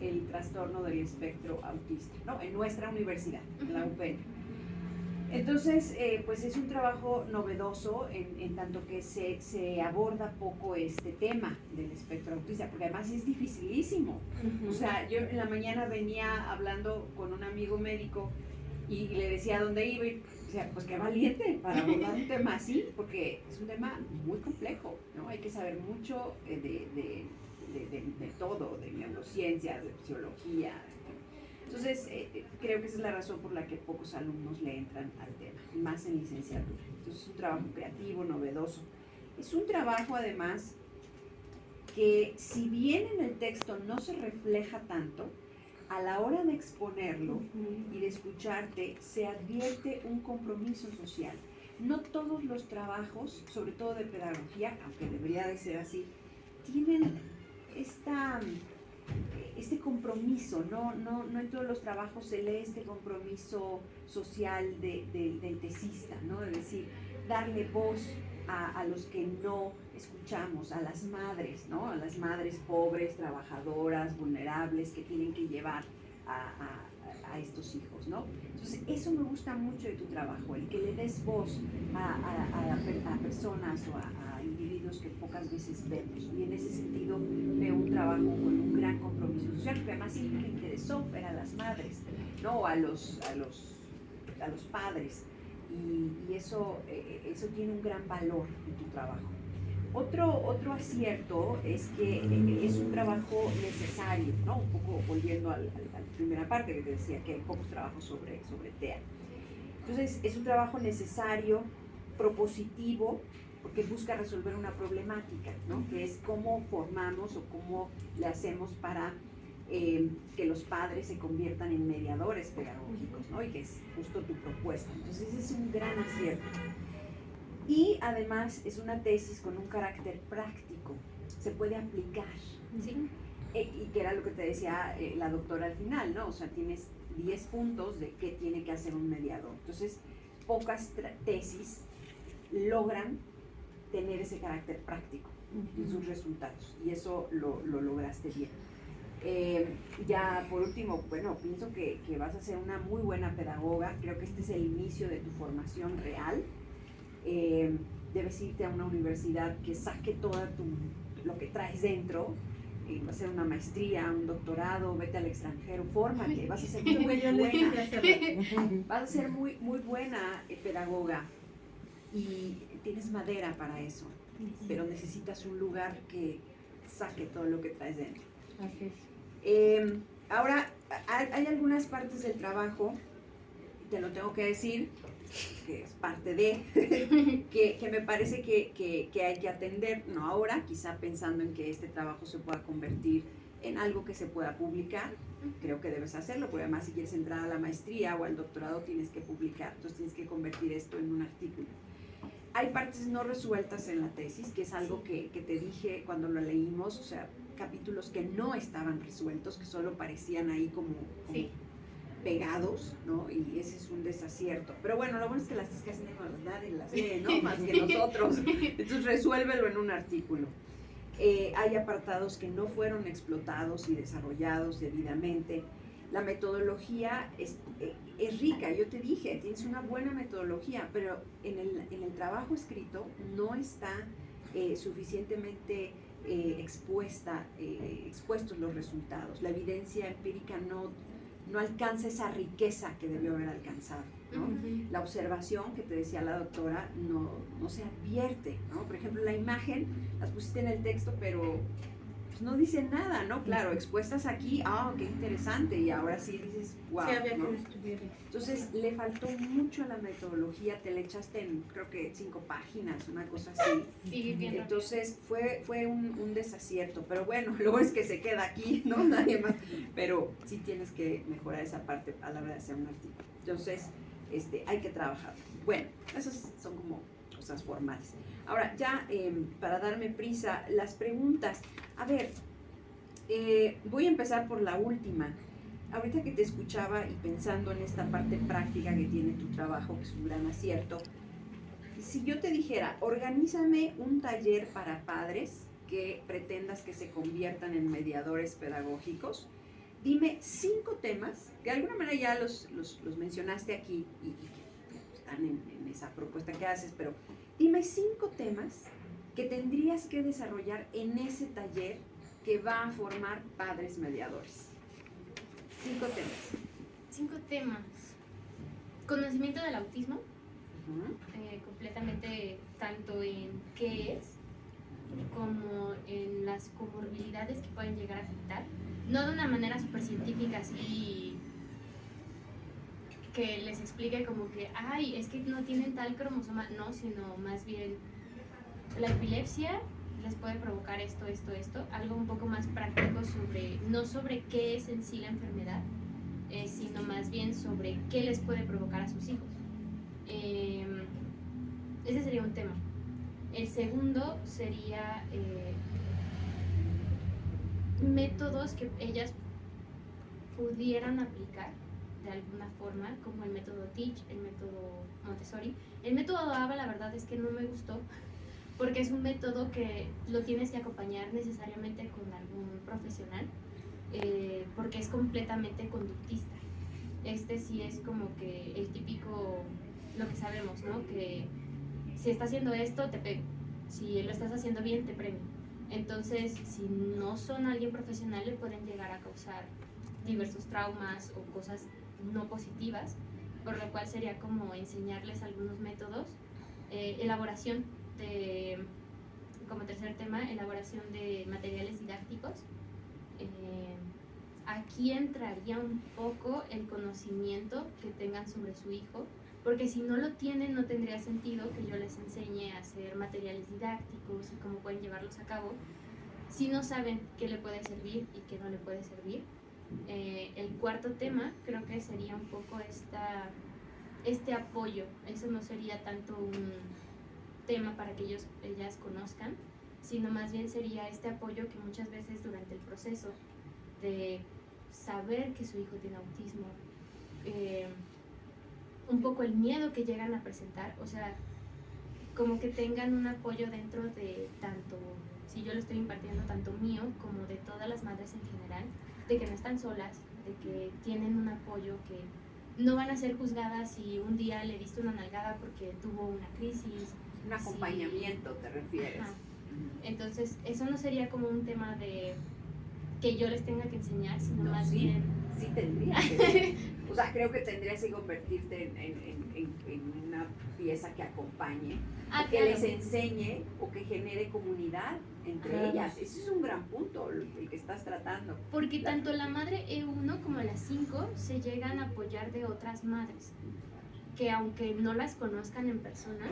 el trastorno del espectro autista, ¿no? En nuestra universidad, en la UPN. Entonces, pues es un trabajo novedoso en tanto que se aborda poco este tema del espectro autista, porque además es dificilísimo. O sea, yo en la mañana venía hablando con un amigo médico y le decía dónde iba y decía, pues qué valiente para abordar un tema así, porque es un tema muy complejo, ¿no? Hay que saber mucho de todo, de neurociencias, de fisiología. Entonces, creo que esa es la razón por la que pocos alumnos le entran al tema, más en licenciatura. Entonces, es un trabajo creativo, novedoso. Es un trabajo, además, que si bien en el texto no se refleja tanto, a la hora de exponerlo y de escucharte, se advierte un compromiso social. No todos los trabajos, sobre todo de pedagogía, aunque debería de ser así, tienen este compromiso, no en todos los trabajos se lee este compromiso social del tesista, ¿no? Es decir, darle voz a los que no escuchamos, a las madres, ¿no? A las madres pobres, trabajadoras, vulnerables, que tienen que llevar a estos hijos, ¿no? Entonces, eso me gusta mucho de tu trabajo, el que le des voz a personas o a individuos que pocas veces vemos. Y en ese sentido veo un trabajo con un gran compromiso social, porque además sí me interesó ver a las madres, ¿no? A los padres. Y eso tiene un gran valor en tu trabajo. Otro acierto es que es un trabajo necesario, ¿no? Un poco volviendo a la primera parte que te decía que hay pocos trabajos sobre TEA. Entonces, es un trabajo necesario, propositivo, porque busca resolver una problemática, ¿no? Que es cómo formamos o cómo le hacemos para que los padres se conviertan en mediadores pedagógicos, ¿no? Y que es justo tu propuesta. Entonces, ese es un gran acierto. Y además es una tesis con un carácter práctico, se puede aplicar. Sí. Y que era lo que te decía la doctora al final, ¿no? O sea, tienes 10 puntos de qué tiene que hacer un mediador. Entonces, pocas tesis logran tener ese carácter práctico en sus resultados, y eso lo lograste bien. Ya por último, bueno, pienso que vas a ser una muy buena pedagoga. Creo que este es el inicio de tu formación real. Debes irte a una universidad que saque todo lo que traes dentro. Va a ser una maestría, un doctorado, vete al extranjero, fórmate, vas a ser muy buena. Vas a ser muy, muy buena pedagoga, y tienes madera para eso, pero necesitas un lugar que saque todo lo que traes dentro. Así es. Ahora, hay algunas partes del trabajo, te lo tengo que decir, que es parte de, que me parece que hay que atender, no ahora, quizá pensando en que este trabajo se pueda convertir en algo que se pueda publicar. Creo que debes hacerlo, porque además si quieres entrar a la maestría o al doctorado tienes que publicar, entonces tienes que convertir esto en un artículo. Hay partes no resueltas en la tesis, que es algo que te dije cuando lo leímos, o sea, capítulos que no estaban resueltos, que solo parecían ahí como pegados, ¿no? Y ese es un desacierto. Pero bueno, lo bueno es que las casi nadie las lee, ¿no? Más que nosotros. Entonces resuélvelo en un artículo. Hay apartados que no fueron explotados y desarrollados debidamente. La metodología es rica, yo te dije, tienes una buena metodología, pero en el trabajo escrito no está suficientemente expuestos los resultados. La evidencia empírica no alcanza esa riqueza que debió haber alcanzado, ¿no? La observación que te decía la doctora no se advierte, ¿no? Por ejemplo, la imagen las pusiste en el texto, pero pues no dice nada, ¿no? Claro, expuestas aquí, qué interesante, y ahora sí dices, wow, Sí, había ¿no? que estudiar. Entonces, le faltó mucho a la metodología, te la echaste en, creo que 5 páginas, una cosa así. Sí, bien. Entonces, fue un desacierto, pero bueno, luego es que se queda aquí, ¿no? Nadie más, pero sí tienes que mejorar esa parte a la hora de hacer un artículo. Entonces, hay que trabajar. Bueno, esas son como cosas formales. Ahora, ya para darme prisa, las preguntas. A ver, voy a empezar por la última. Ahorita que te escuchaba y pensando en esta parte práctica que tiene tu trabajo, que es un gran acierto, si yo te dijera, organízame un taller para padres que pretendas que se conviertan en mediadores pedagógicos, dime 5 temas, que de alguna manera ya los mencionaste aquí y que están en esa propuesta que haces, pero dime 5 temas que tendrías que desarrollar en ese taller que va a formar padres mediadores. 5 temas. 5 temas. Conocimiento del autismo, Ujú. completamente tanto en qué es, como en las comorbilidades que pueden llegar a afectar. No de una manera súper científica, así que les explique como que, ay, es que no tienen tal cromosoma, no, sino más bien la epilepsia les puede provocar esto, algo un poco más práctico sobre, no sobre qué es en sí la enfermedad, sino más bien sobre qué les puede provocar a sus hijos. Ese sería un tema. El segundo sería métodos que ellas pudieran aplicar de alguna forma, como el método Teach, el método Montessori. El método ABA, la verdad es que no me gustó, porque es un método que lo tienes que acompañar necesariamente con algún profesional, porque es completamente conductista. Este sí es como que el típico, lo que sabemos, ¿no? Que si está haciendo esto, te pego. Si lo estás haciendo bien, te premio. Entonces, si no son alguien profesional, le pueden llegar a causar diversos traumas o cosas no positivas, por lo cual sería como enseñarles algunos métodos. Elaboración de, como tercer tema, elaboración de materiales didácticos. Aquí entraría un poco el conocimiento que tengan sobre su hijo, porque si no lo tienen, no tendría sentido que yo les enseñe a hacer materiales didácticos y cómo pueden llevarlos a cabo si no saben qué le puede servir y qué no le puede servir. El cuarto tema creo que sería un poco este apoyo. Eso no sería tanto un tema para que ellas conozcan, sino más bien sería este apoyo que muchas veces durante el proceso de saber que su hijo tiene autismo, un poco el miedo que llegan a presentar, o sea, como que tengan un apoyo dentro de tanto, si yo lo estoy impartiendo, tanto mío como de todas las madres en general, de que no están solas, de que tienen un apoyo, que no van a ser juzgadas si un día le diste una nalgada porque tuvo una crisis. Un acompañamiento, ¿te refieres? Ajá. Entonces, eso no sería como un tema de que yo les tenga que enseñar, sino No, más sí, bien... sí tendría que. O sea, creo que tendrías que convertirte en una pieza que acompañe, que claro. les enseñe o que genere comunidad entre Ajá. ellas. Ese es un gran punto, el que estás tratando. Porque tanto la madre E1 como la 5 se llegan a apoyar de otras madres, que aunque no las conozcan en persona,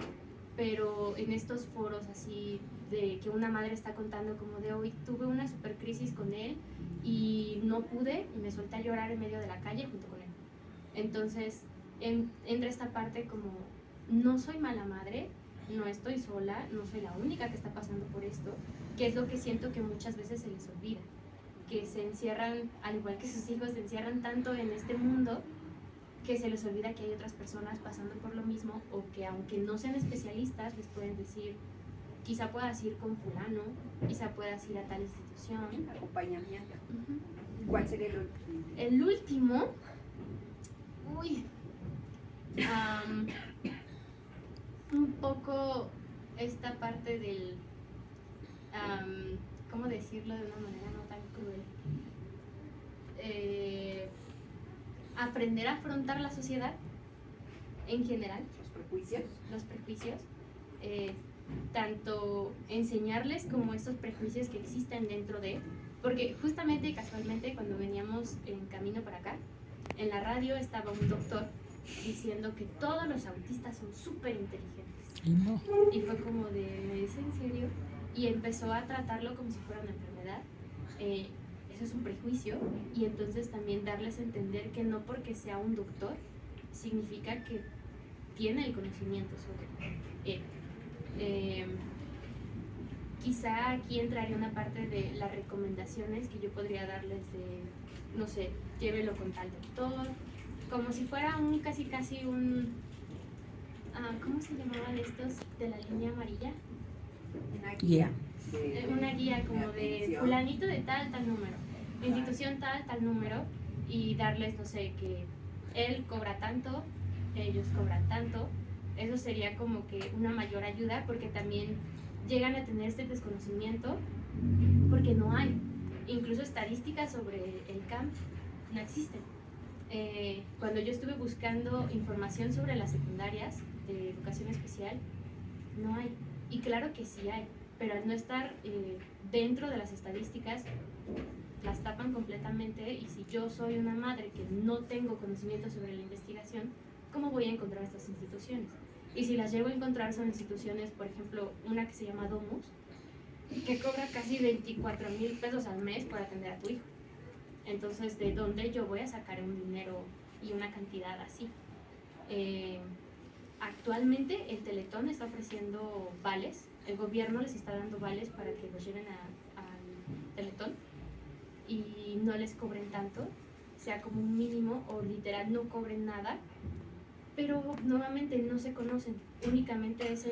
pero en estos foros así de que una madre está contando como de hoy tuve una super crisis con él y no pude y me solté a llorar en medio de la calle junto con él. Entonces entra esta parte como no soy mala madre, no estoy sola, no soy la única que está pasando por esto, que es lo que siento que muchas veces se les olvida, que se encierran, al igual que sus hijos, se encierran tanto en este mundo que se les olvida que hay otras personas pasando por lo mismo, o que aunque no sean especialistas les pueden decir, quizá puedas ir con fulano, quizá puedas ir a tal institución. Acompañamiento. Uh-huh. ¿Cuál sería el último? El último, un poco esta parte del, ¿cómo decirlo de una manera no tan cruel? Aprender a afrontar la sociedad en general. Los prejuicios. Tanto enseñarles como estos prejuicios que existen dentro de, porque justamente casualmente cuando veníamos en camino para acá, en la radio estaba un doctor diciendo que todos los autistas son súper inteligentes. Y fue como de, ¿es en serio? Y empezó a tratarlo como si fuera una enfermedad. Eso es un prejuicio, y entonces también darles a entender que no porque sea un doctor significa que tiene el conocimiento sobre él. quizá aquí entraría una parte de las recomendaciones que yo podría darles de, no sé, llévelo con tal doctor, como si fuera casi un, ¿cómo se llamaban estos de la línea amarilla? Una guía. Una guía como de atención. fulanito de tal número, institución tal número, y darles, no sé, que él cobra tanto, ellos cobran tanto. Eso sería como que una mayor ayuda, porque también llegan a tener este desconocimiento porque no hay, incluso estadísticas sobre el CAM no existen. Cuando yo estuve buscando información sobre las secundarias de educación especial, no hay, y claro que sí hay, pero al no estar dentro de las estadísticas, las tapan completamente. Y si yo soy una madre que no tengo conocimiento sobre la investigación, ¿cómo voy a encontrar estas instituciones? Y si las llego a encontrar, son instituciones, por ejemplo, una que se llama Domus, que cobra casi 24,000 pesos al mes por atender a tu hijo. Entonces, ¿de dónde yo voy a sacar un dinero y una cantidad así? Actualmente el Teletón está ofreciendo vales, el gobierno les está dando vales para que los lleven al Teletón y no les cobren tanto, sea como un mínimo o literal no cobren nada, pero nuevamente no se conocen, únicamente es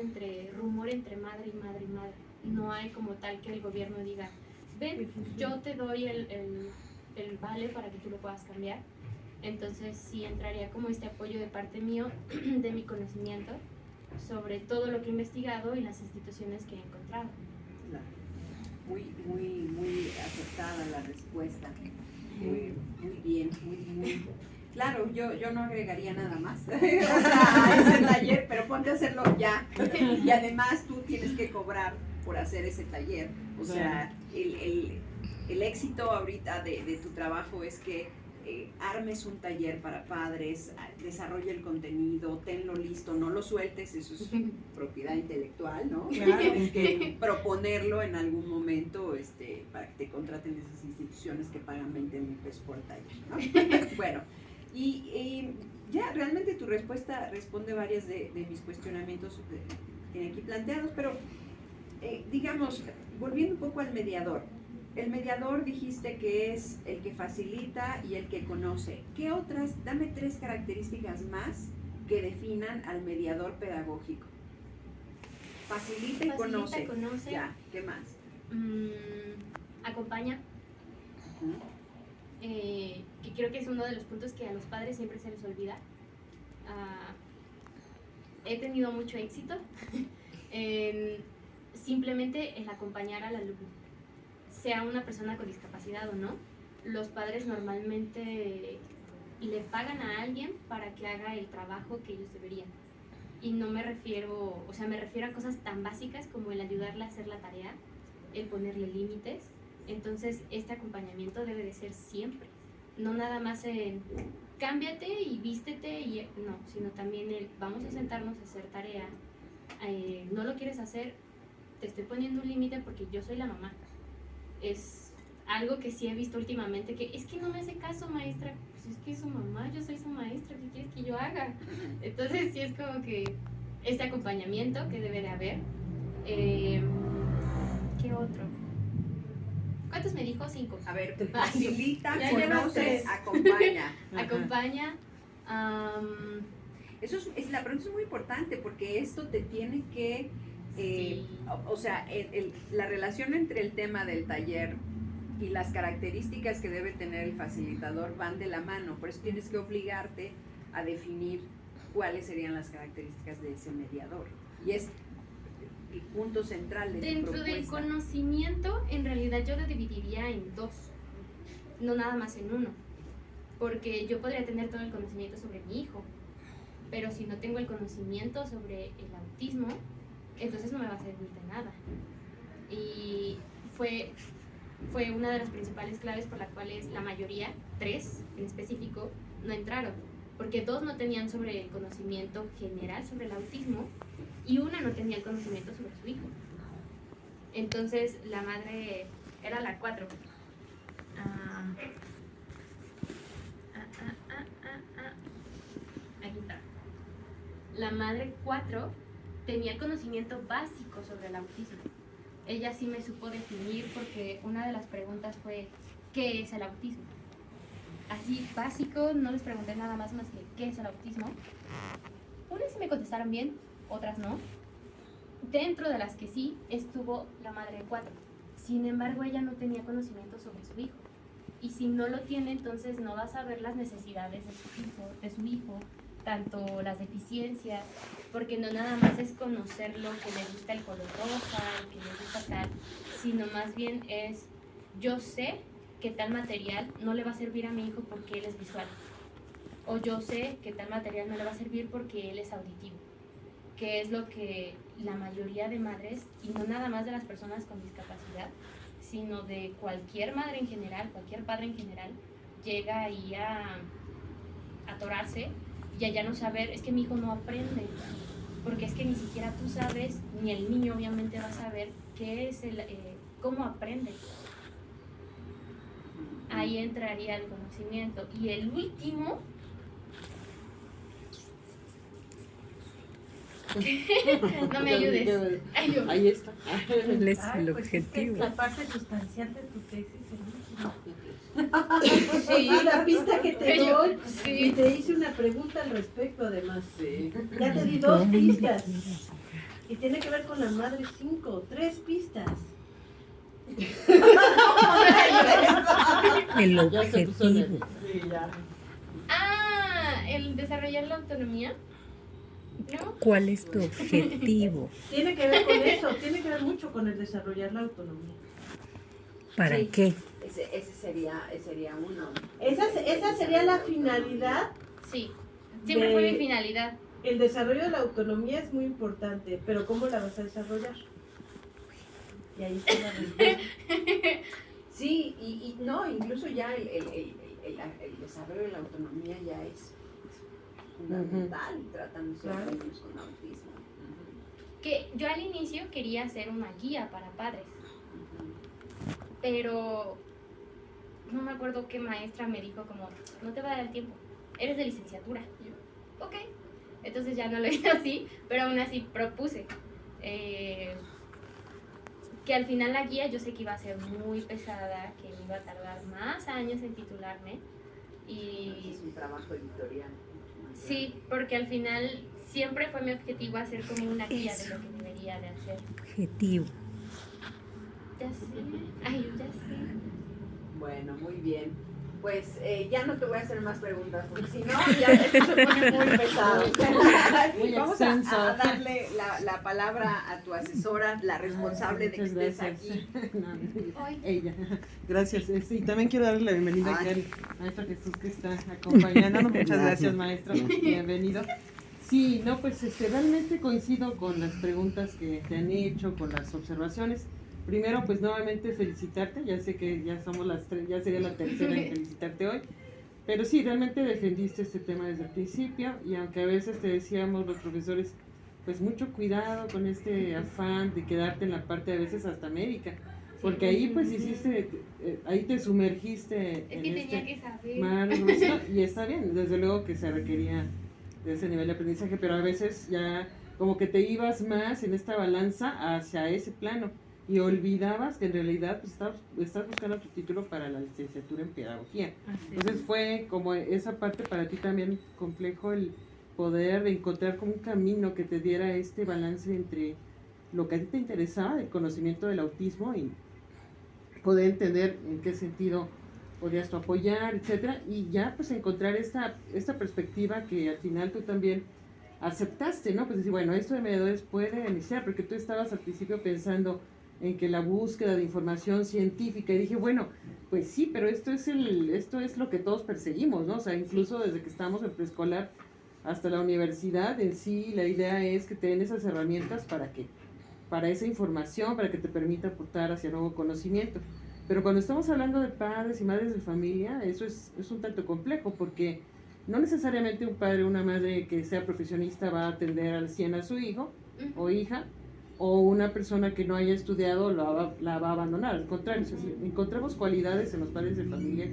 rumor entre madre y madre y madre. No hay como tal que el gobierno diga, ven, yo te doy el vale para que tú lo puedas cambiar. Entonces sí entraría como este apoyo de parte mío, de mi conocimiento, sobre todo lo que he investigado y las instituciones que he encontrado. Claro. Muy acertada la respuesta. Muy bien, muy. Claro, yo no agregaría nada más o sea, a ese taller, pero ponte a hacerlo ya. Y además tú tienes que cobrar por hacer ese taller. O sea, el éxito ahorita de tu trabajo es que armes un taller para padres, desarrolla el contenido, tenlo listo, no lo sueltes, eso es propiedad intelectual, ¿no? Claro. Tienes que proponerlo en algún momento para que te contraten esas instituciones que pagan 20,000 pesos por taller, ¿no? Bueno, y ya realmente tu respuesta responde varias de mis cuestionamientos que tiene aquí planteados, pero digamos, volviendo un poco al mediador. El mediador dijiste que es el que facilita y el que conoce. ¿Qué otras? Dame 3 características más que definan al mediador pedagógico. Facilita y conoce. Ya, ¿qué más? Acompaña. ¿Mm? Que creo que es uno de los puntos que a los padres siempre se les olvida. He tenido mucho éxito simplemente en acompañar al alumno, sea una persona con discapacidad o no. Los padres normalmente le pagan a alguien para que haga el trabajo que ellos deberían. Y no me refiero, o sea, me refiero a cosas tan básicas como el ayudarle a hacer la tarea, el ponerle límites. Entonces, este acompañamiento debe de ser siempre. No nada más en cámbiate y vístete, no, sino también el vamos a sentarnos a hacer tarea. No lo quieres hacer, te estoy poniendo un límite porque yo soy la mamá. Es algo que sí he visto últimamente, que es que no me hace caso, maestra. Pues es que es su mamá, yo soy su maestra, ¿qué quieres que yo haga? Entonces sí es como que este acompañamiento que debe de haber. ¿Qué otro? ¿Cuántos me dijo? 5. A ver, facilita, Ya conoce, acompaña. Acompaña. Eso la pregunta es muy importante porque esto te tiene que, Sí. o sea, la relación entre el tema del taller y las características que debe tener el facilitador van de la mano, por eso tienes que obligarte a definir cuáles serían las características de ese mediador. Y es el punto central de tu Dentro del propuesta. conocimiento, en realidad yo lo dividiría en 2, no nada más en 1, porque yo podría tener todo el conocimiento sobre mi hijo, pero si no tengo el conocimiento sobre el autismo, entonces no me va a servir de nada. Y fue una de las principales claves por las cuales la mayoría, 3 en específico, no entraron, porque 2 no tenían sobre el conocimiento general sobre el autismo y una no tenía el conocimiento sobre su hijo. Entonces la madre era la 4. Aquí está. La madre 4 tenía el conocimiento básico sobre el autismo, ella sí me supo definir porque una de las preguntas fue, ¿qué es el autismo? Así básico, no les pregunté nada más que ¿qué es el autismo? Unas sí me contestaron bien, otras no. Dentro de las que sí estuvo la madre de 4. Sin embargo, ella no tenía conocimiento sobre su hijo. Y si no lo tiene, entonces no va a saber las necesidades de su hijo, tanto las deficiencias, porque no nada más es conocer lo que le gusta el color rosa, el que le gusta tal, sino más bien es, yo sé que tal material no le va a servir a mi hijo porque él es visual, o yo sé que tal material no le va a servir porque él es auditivo, que es lo que la mayoría de madres, y no nada más de las personas con discapacidad, sino de cualquier madre en general, cualquier padre en general, llega ahí a atorarse y a ya no saber, es que mi hijo no aprende, porque es que ni siquiera tú sabes, ni el niño obviamente va a saber qué es cómo aprende. Ahí entraría el conocimiento. Y el último, no me ayudes. Ayúdame. Ahí está. ¿Cuál es Ay, el pues es que objetivo? es la parte sustancial de tu tesis, Sí, la pista que te Yo- doy, sí. y te hice una pregunta al respecto además. Sí. Ya te di 2 pistas. Y tiene que ver con la madre 5, 3 pistas. El Ya se puso objetivo. Sí, ya. El desarrollar la autonomía, ¿no? ¿Cuál es tu objetivo? Tiene que ver con eso, tiene que ver mucho con el desarrollar la autonomía. ¿Para Sí. qué? Ese sería uno. Esa sería la finalidad. Sí, siempre fue De- mi finalidad. El desarrollo de la autonomía es muy importante, pero ¿cómo la vas a desarrollar? Y ahí está la respuesta. Sí, y no, incluso ya el desarrollo de la autonomía ya es fundamental tratándose de Claro. niños con autismo. Que yo al inicio quería hacer una guía para padres, pero no me acuerdo qué maestra me dijo como, no te va a dar el tiempo, eres de licenciatura. Y yo, ok. Entonces ya no lo hice así, pero aún así propuse que al final la guía yo sé que iba a ser muy pesada, que me iba a tardar más años en titularme. Y Es un trabajo editorial. sí, porque al final siempre fue mi objetivo hacer como una guía de lo que debería de hacer. Objetivo. Ya sé, ay, ya sé. Bueno, muy bien. Pues ya no te voy a hacer más preguntas, porque si no, ya esto se pone muy pesado. Muy Vamos extenso. a darle la palabra a tu asesora, la responsable de que Muchas estés gracias. aquí. No, Ay. ella. Gracias. Sí, también quiero darle la bienvenida Ay. aquí al maestro Jesús que está acompañándonos. Muchas gracias, maestro. Bienvenido. Sí, no, pues realmente coincido con las preguntas que te han hecho, con las observaciones. Primero, pues nuevamente felicitarte, ya sé que ya somos las 3, ya sería la tercera en felicitarte hoy, pero sí, realmente defendiste este tema desde el principio, y aunque a veces te decíamos los profesores, pues mucho cuidado con este afán de quedarte en la parte a veces hasta médica, porque ahí pues hiciste, ahí te sumergiste Es en que tenía este que saber. mar, y está bien, desde luego que se requería de ese nivel de aprendizaje, pero a veces ya como que te ibas más en esta balanza hacia ese plano y olvidabas que en realidad pues, estás buscando tu título para la licenciatura en pedagogía. Entonces fue como esa parte para ti también complejo, el poder encontrar como un camino que te diera este balance entre lo que a ti te interesaba, el conocimiento del autismo, y poder entender en qué sentido podrías tú apoyar, etcétera, y ya pues encontrar esta perspectiva que al final tú también aceptaste, ¿no? Pues decir, bueno, esto de mediadores puede iniciar, porque tú estabas al principio pensando en que la búsqueda de información científica, y dije, bueno, pues sí, pero esto es lo que todos perseguimos, ¿no? O sea, incluso desde que estamos en preescolar hasta la universidad, en sí, la idea es que te den esas herramientas para esa información, para que te permita aportar hacia nuevo conocimiento. Pero cuando estamos hablando de padres y madres de familia, eso es un tanto complejo, porque no necesariamente un padre o una madre que sea profesionista va a atender al 100 a su hijo o hija, o una persona que no haya estudiado la va a abandonar. Al contrario, o sea, encontramos cualidades en los padres de familia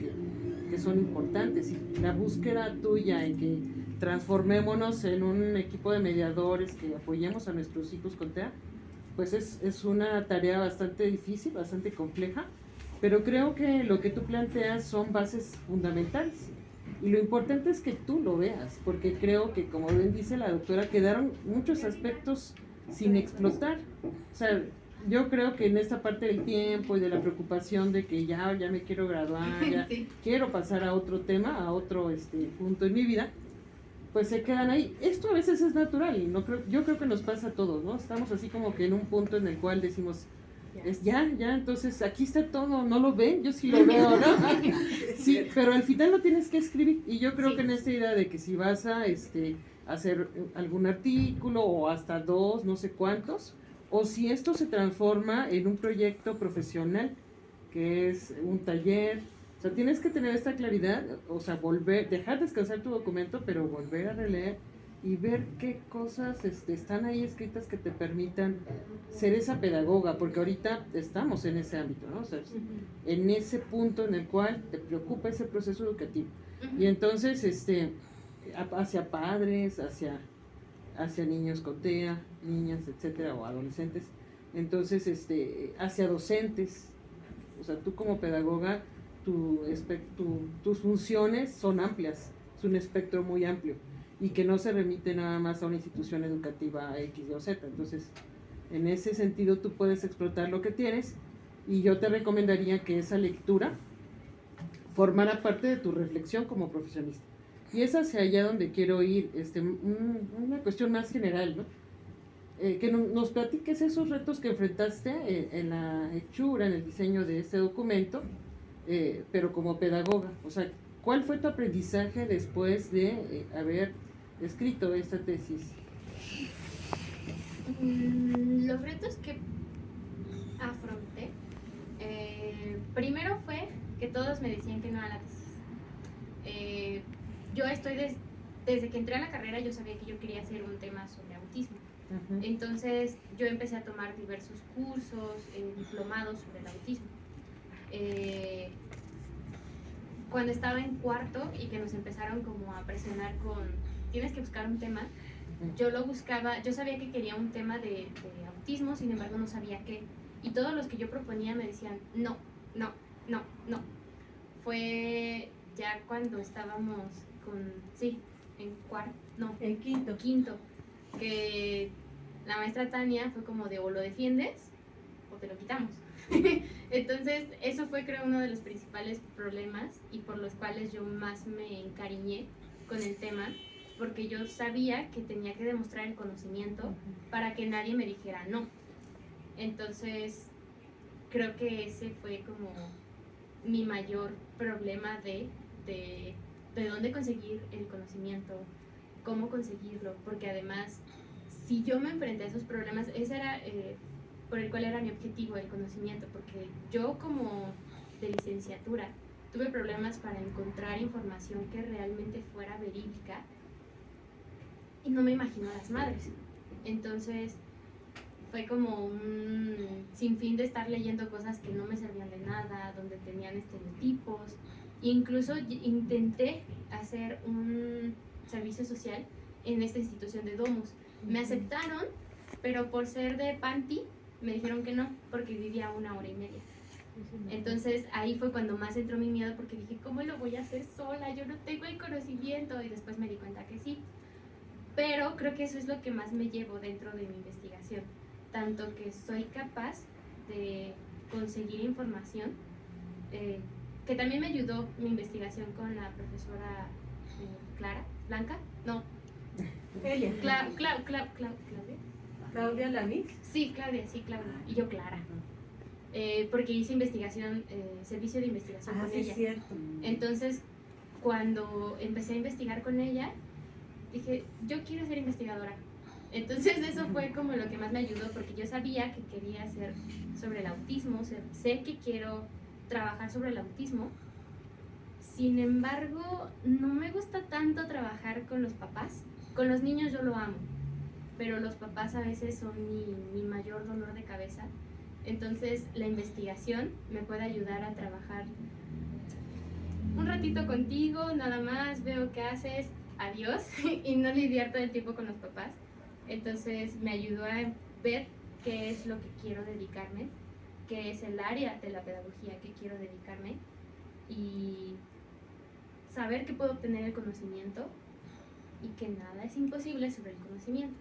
que son importantes, y la búsqueda tuya en que transformémonos en un equipo de mediadores que apoyemos a nuestros hijos con TEA, pues es una tarea bastante difícil, bastante compleja, pero creo que lo que tú planteas son bases fundamentales. Y lo importante es que tú lo veas, porque creo que, como bien dice la doctora, quedaron muchos aspectos sin explotar. O sea, yo creo que en esta parte del tiempo y de la preocupación de que ya me quiero graduar, ya Sí. quiero pasar a otro tema, a otro punto en mi vida, pues se quedan ahí. Esto a veces es natural, yo creo que nos pasa a todos, ¿no? Estamos así como que en un punto en el cual decimos, ya, entonces aquí está todo, ¿no lo ven? Yo sí lo veo, ¿no? Sí, pero al final lo tienes que escribir, y yo creo Sí. que en esta idea de que si vas a hacer algún artículo o hasta 2, no sé cuántos, o si esto se transforma en un proyecto profesional, que es un taller, o sea, tienes que tener esta claridad, o sea, dejar descansar tu documento, pero volver a releer y ver qué cosas están ahí escritas que te permitan ser esa pedagoga, porque ahorita estamos en ese ámbito, ¿no? O sea, en ese punto en el cual te preocupa ese proceso educativo. Y entonces, hacia padres, hacia niños con TEA, niñas, etcétera, o adolescentes, entonces, hacia docentes, o sea, tú como pedagoga, tus funciones son amplias, es un espectro muy amplio, y que no se remite nada más a una institución educativa X, Y o Z. Entonces, en ese sentido tú puedes explotar lo que tienes, y yo te recomendaría que esa lectura formara parte de tu reflexión como profesionista. Y es hacia allá donde quiero ir, una cuestión más general, ¿no? Que nos platiques esos retos que enfrentaste en la hechura, en el diseño de este documento, pero como pedagoga. O sea, ¿cuál fue tu aprendizaje después de haber escrito esta tesis? Los retos que afronté, primero fue que todos me decían que no a la tesis. Yo desde que entré a la carrera yo sabía que yo quería hacer un tema sobre autismo. Uh-huh. Entonces yo empecé a tomar diversos cursos, diplomados sobre el autismo. Cuando estaba en cuarto y que nos empezaron como a presionar con tienes que buscar un tema, yo lo buscaba, yo sabía que quería un tema de autismo, sin embargo no sabía qué. Y todos los que yo proponía me decían no. Fue ya cuando estábamos en quinto, que la maestra Tania fue como de o lo defiendes o te lo quitamos. Entonces eso fue, creo, uno de los principales problemas y por los cuales yo más me encariñé con el tema, porque yo sabía que tenía que demostrar el conocimiento para que nadie me dijera no. Entonces creo que ese fue como mi mayor problema de dónde conseguir el conocimiento, cómo conseguirlo, porque además si yo me enfrenté a esos problemas, ese era por el cual era mi objetivo, el conocimiento, porque yo como de licenciatura tuve problemas para encontrar información que realmente fuera verídica y no me imagino a las madres. Entonces fue como un sinfín de estar leyendo cosas que no me servían de nada, donde tenían estereotipos. Incluso intenté hacer un servicio social en esta institución de Domus. Me aceptaron, pero por ser de Panti me dijeron que no, porque vivía 1 hora y media. Entonces ahí fue cuando más entró mi miedo, porque dije, ¿cómo lo voy a hacer sola? Yo no tengo el conocimiento, y después me di cuenta que sí. Pero creo que eso es lo que más me llevo dentro de mi investigación, tanto que soy capaz de conseguir información, que también me ayudó mi investigación con la profesora Claudia Lamis. Sí, Claudia. Y yo, Clara. Porque hice investigación, servicio de investigación con ella. Cierto. Entonces, cuando empecé a investigar con ella, dije, yo quiero ser investigadora. Entonces, eso fue como lo que más me ayudó, porque yo sabía que quería hacer sobre el autismo, sé que quiero trabajar sobre el autismo. Sin embargo, no me gusta tanto trabajar con los papás. Con los niños yo lo amo, pero los papás a veces son mi mayor dolor de cabeza. Entonces la investigación me puede ayudar a trabajar un ratito contigo, nada más, veo qué haces, adiós, y no lidiar todo el tiempo con los papás. Entonces me ayudó a ver qué es lo que quiero dedicarme, qué es el área de la pedagogía que quiero dedicarme y saber que puedo obtener el conocimiento y que nada es imposible sobre el conocimiento.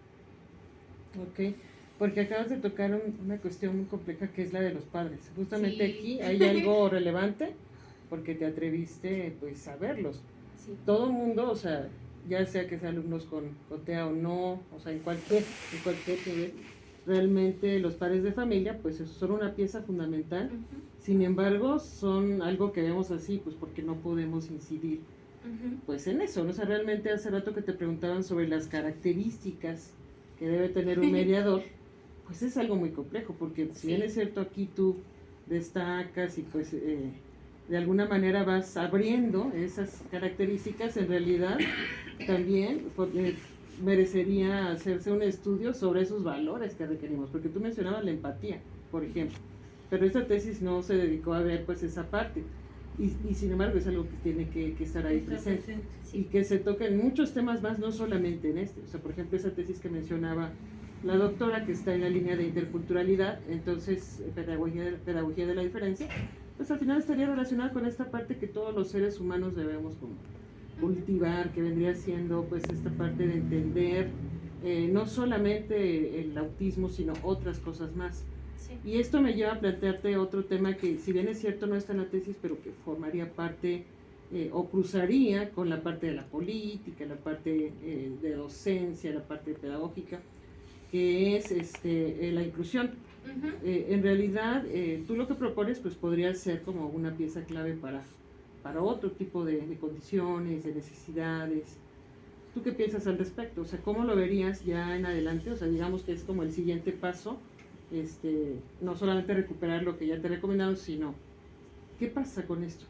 Ok, porque acabas de tocar una cuestión muy compleja que es la de los padres. Justamente Sí. aquí hay algo relevante porque te atreviste pues a verlos. Sí. Todo el mundo, o sea, ya sea que sean alumnos con TEA o no, o sea, en cualquier nivel, realmente los padres de familia pues son una pieza fundamental. Ujú, Sin embargo, son algo que vemos así pues porque no podemos incidir ujú. pues en eso, ¿no? O sea, realmente hace rato que te preguntaban sobre las características que debe tener un mediador, pues es algo muy complejo, porque si bien Sí. es cierto aquí tú destacas y pues de alguna manera vas abriendo esas características, en realidad también merecería hacerse un estudio sobre esos valores que requerimos, porque tú mencionabas la empatía, por ejemplo, pero esta tesis no se dedicó a ver pues esa parte. Y sin embargo es algo que tiene que estar ahí presente y que se toca en muchos temas más, no solamente en este. O sea, por ejemplo, esa tesis que mencionaba la doctora, que está en la línea de interculturalidad, entonces pedagogía de la diferencia, pues al final estaría relacionada con esta parte que todos los seres humanos debemos como cultivar, que vendría siendo pues esta parte de entender no solamente el autismo, sino otras cosas más. Sí. Y esto me lleva a plantearte otro tema que, si bien es cierto, no está en la tesis, pero que formaría parte o cruzaría con la parte de la política, la parte de docencia, la parte pedagógica, que es la inclusión. Ujú. En realidad, tú lo que propones pues podría ser como una pieza clave para otro tipo de condiciones, de necesidades. ¿Tú qué piensas al respecto? O sea, ¿cómo lo verías ya en adelante? O sea, digamos que es como el siguiente paso, no solamente recuperar lo que ya te he recomendado, sino ¿qué pasa con esto?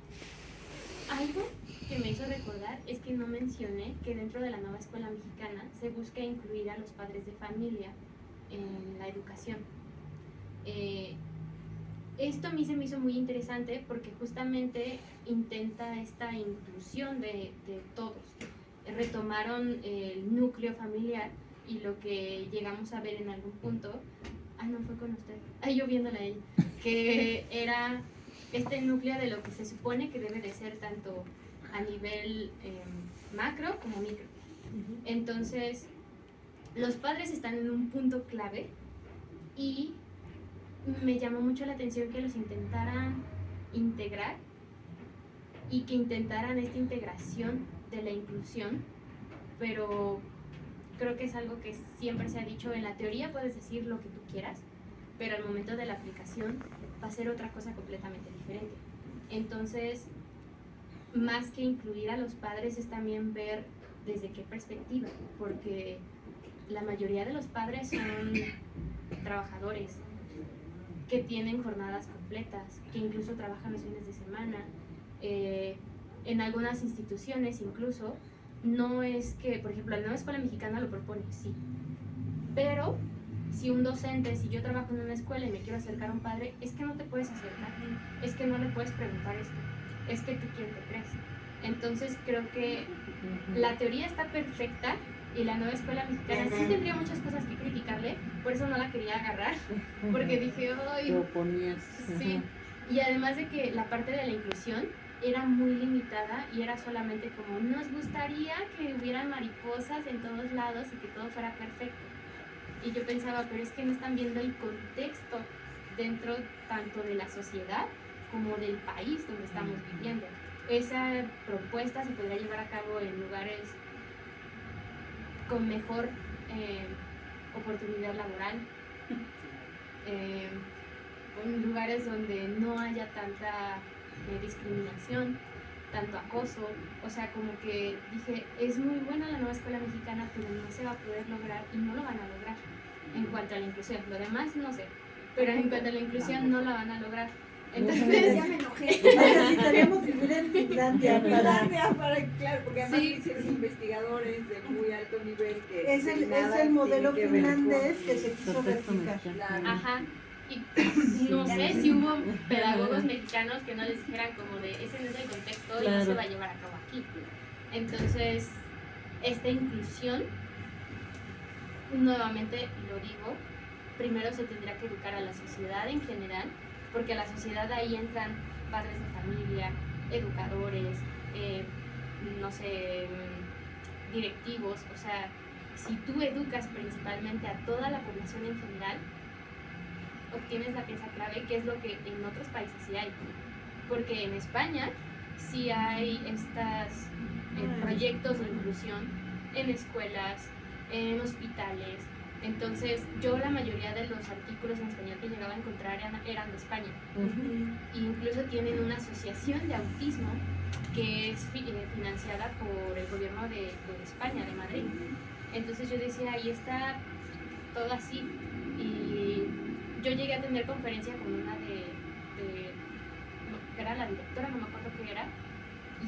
Algo que me hizo recordar es que no mencioné que dentro de la nueva escuela mexicana se busca incluir a los padres de familia en la educación. Esto a mí se me hizo muy interesante porque justamente intenta esta inclusión de todos. Retomaron el núcleo familiar y lo que llegamos a ver en algún punto, no fue con usted, yo viéndola a ella, que era este núcleo de lo que se supone que debe de ser tanto a nivel macro como micro. Entonces, los padres están en un punto clave y me llamó mucho la atención que los intentaran integrar y que intentaran esta integración de la inclusión, pero creo que es algo que siempre se ha dicho, en la teoría puedes decir lo que tú quieras, pero al momento de la aplicación va a ser otra cosa completamente diferente. Entonces, más que incluir a los padres es también ver desde qué perspectiva, porque la mayoría de los padres son trabajadores que tienen jornadas completas, que incluso trabajan los fines de semana. En algunas instituciones incluso, no es que, por ejemplo, la nueva escuela mexicana lo propone, sí, pero si un docente, si yo trabajo en una escuela y me quiero acercar a un padre, es que no te puedes acercar, es que no le puedes preguntar esto, es que tú quién te crees. Entonces creo que la teoría está perfecta y la nueva escuela mexicana sí tendría muchas cosas que criticarle, por eso no la quería agarrar, porque dije, ¡ay! Lo ponías. Sí, y además de que la parte de la inclusión era muy limitada y era solamente como, nos gustaría que hubieran mariposas en todos lados y que todo fuera perfecto. Y yo pensaba, pero es que no están viendo el contexto dentro tanto de la sociedad como del país donde estamos viviendo. Esa propuesta se podría llevar a cabo en lugares con mejor oportunidad laboral, en lugares donde no haya tanta discriminación, tanto acoso. O sea, como que dije, es muy buena la nueva escuela mexicana, pero no se va a poder lograr y no lo van a lograr en cuanto a la inclusión. Lo demás no sé, pero en cuanto a la inclusión no la van a lograr. Entonces ya me enojé. Necesitaríamos vivir en Finlandia claro, porque además Sí. hicieron investigadores de muy alto nivel que Es el nada modelo tiene que ver finlandés con- que se quiso Perfecto, replicar. mexicano. ajá, y no sé si hubo pedagogos mexicanos que no les dijeran como de ese no es el contexto y no Claro. se va a llevar a cabo aquí. Entonces, esta inclusión, nuevamente lo digo, primero se tendría que educar a la sociedad en general, porque a la sociedad ahí entran padres de familia, educadores, no sé, directivos. O sea, si tú educas principalmente a toda la población en general, obtienes la pieza clave, que es lo que en otros países sí hay. Porque en España sí hay estos proyectos de inclusión en escuelas, en hospitales. Entonces, yo la mayoría de los artículos en español que llegaba a encontrar eran de España. E incluso tienen una asociación de autismo que es financiada por el gobierno de España, de Madrid. Entonces yo decía, ahí está todo así. Y yo llegué a tener conferencia con una que era la directora, no me acuerdo qué era,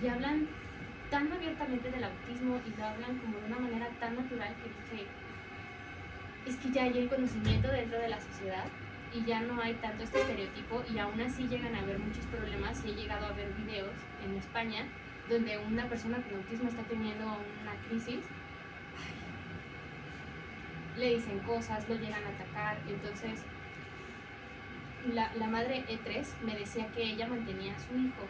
y hablan tan abiertamente del autismo y lo hablan como de una manera tan natural que dije, es que ya hay el conocimiento dentro de la sociedad y ya no hay tanto este estereotipo, y aún así llegan a haber muchos problemas. Y he llegado a ver videos en España donde una persona con autismo está teniendo una crisis, le dicen cosas, lo llegan a atacar. Entonces la madre E3 me decía que ella mantenía a su hijo,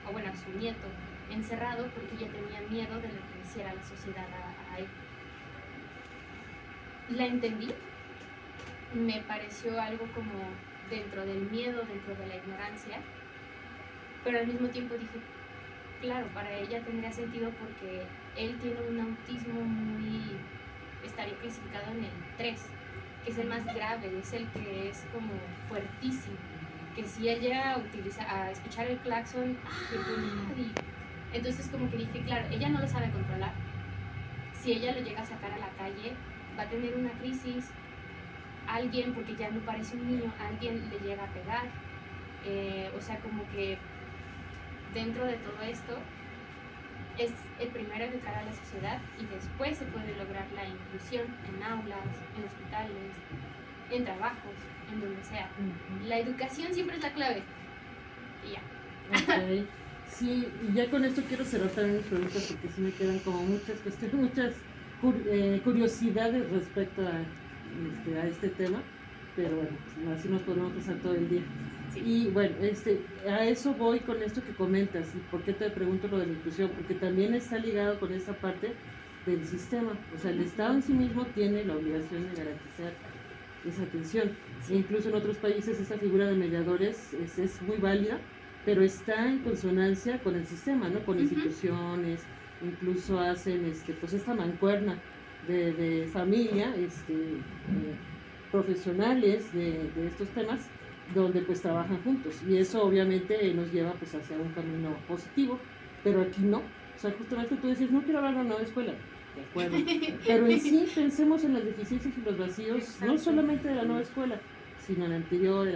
o bueno, a su nieto, encerrado porque ella tenía miedo de lo que hiciera la sociedad a él. La entendí, me pareció algo como dentro del miedo, dentro de la ignorancia, pero al mismo tiempo dije, claro, para ella tendría sentido porque él tiene un autismo estaría clasificado en el 3, que es el más grave, es el que es como fuertísimo, que si él llega a escuchar el claxon, entonces como que dije, claro, ella no lo sabe controlar. Si ella lo llega a sacar a la calle, va a tener una crisis, alguien, porque ya no parece un niño, alguien le llega a pegar, o sea, como que dentro de todo esto es el primero educar a la sociedad, y después se puede lograr la inclusión en aulas, en hospitales, en trabajos, en donde sea. La educación siempre es la clave. Y ya. Ok. Sí, y ya con esto quiero cerrar también mis preguntas, porque sí me quedan como muchas cuestiones, muchas curiosidades respecto a este tema, pero bueno, así nos podemos pasar todo el día. Sí. Y bueno, a eso voy con esto que comentas. ¿Y por qué te pregunto lo de la inclusión? Porque también está ligado con esta parte del sistema. O sea, el Estado en sí mismo tiene la obligación de garantizar esa atención. E incluso en otros países esa figura de mediadores es muy válida, pero está en consonancia con el sistema, ¿no? Con instituciones, incluso hacen pues esta mancuerna de familia, profesionales de estos temas, donde pues trabajan juntos, y eso obviamente nos lleva pues hacia un camino positivo, pero aquí no. O sea, justamente tú decías, no quiero hablar de la nueva escuela, de acuerdo, pero en sí pensemos en las deficiencias y los vacíos. Exacto. No solamente de la nueva escuela, sino el anterior.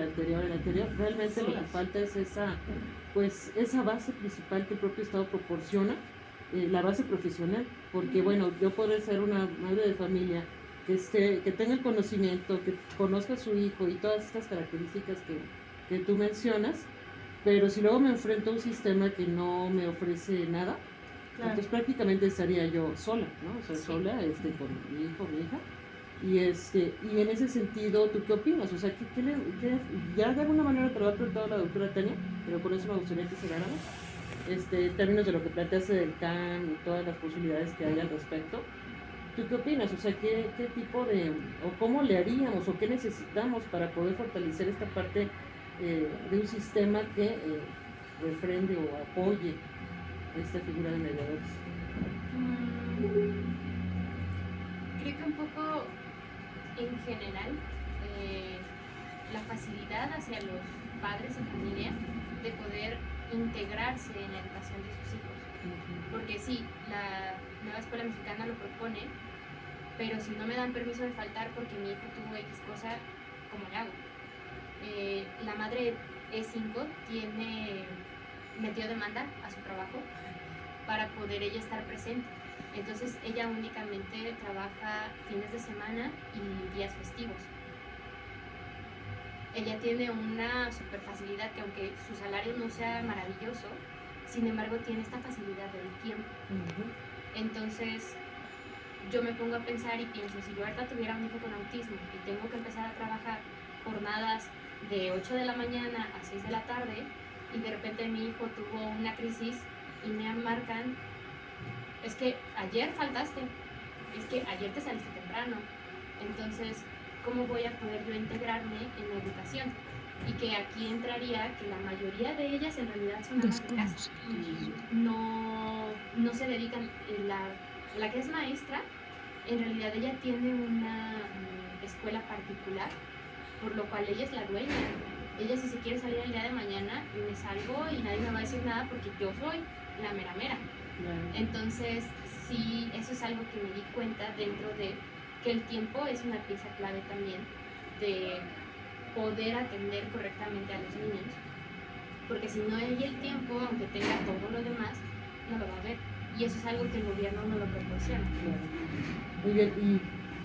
Realmente lo que falta es esa base principal que el propio Estado proporciona, la base profesional, porque bueno, yo puedo ser una madre de familia que tenga el conocimiento, que conozca a su hijo y todas estas características que tú mencionas, pero si luego me enfrento a un sistema que no me ofrece nada, claro, entonces prácticamente estaría yo sola, ¿no? O sea, sí, sola con mi hijo, mi hija. Y en ese sentido, ¿tú qué opinas? O sea, ya de alguna manera te lo ha preguntado la doctora Tania, pero con eso me gustaría que cerráramos, en términos de lo que planteaste del CAN y todas las posibilidades que hay al respecto. ¿Tú qué opinas? O sea, ¿qué tipo o cómo le haríamos, o qué necesitamos para poder fortalecer esta parte de un sistema que refrende o apoye esta figura de mediadores? Creo que un poco en general la facilidad hacia los padres de familia de poder integrarse en la educación de sus hijos. Porque sí, la nueva escuela mexicana lo propone, pero si no me dan permiso de faltar porque mi hijo tuvo X cosa, ¿cómo le hago? La madre E5 metió demanda a su trabajo para poder ella estar presente. Entonces ella únicamente trabaja fines de semana y días festivos. Ella tiene una super facilidad, que aunque su salario no sea maravilloso, sin embargo tiene esta facilidad del tiempo. Entonces yo me pongo a pensar y pienso, si yo ahorita tuviera un hijo con autismo y tengo que empezar a trabajar jornadas de 8 de la mañana a 6 de la tarde y de repente mi hijo tuvo una crisis y me marcan, es que ayer faltaste, es que ayer te saliste temprano, entonces, ¿cómo voy a poder yo integrarme en la educación? Y que aquí entraría que la mayoría de ellas en realidad son amas de casa. No se dedican, la que es maestra, en realidad ella tiene una escuela particular, por lo cual ella es la dueña. Ella si se quiere salir el día de mañana, me salgo y nadie me va a decir nada porque yo soy la mera mera. Entonces, sí, eso es algo que me di cuenta dentro de que el tiempo es una pieza clave también de poder atender correctamente a los niños, porque si no hay el tiempo, aunque tenga todo lo demás, no lo va a ver, y eso es algo que el gobierno no lo proporciona.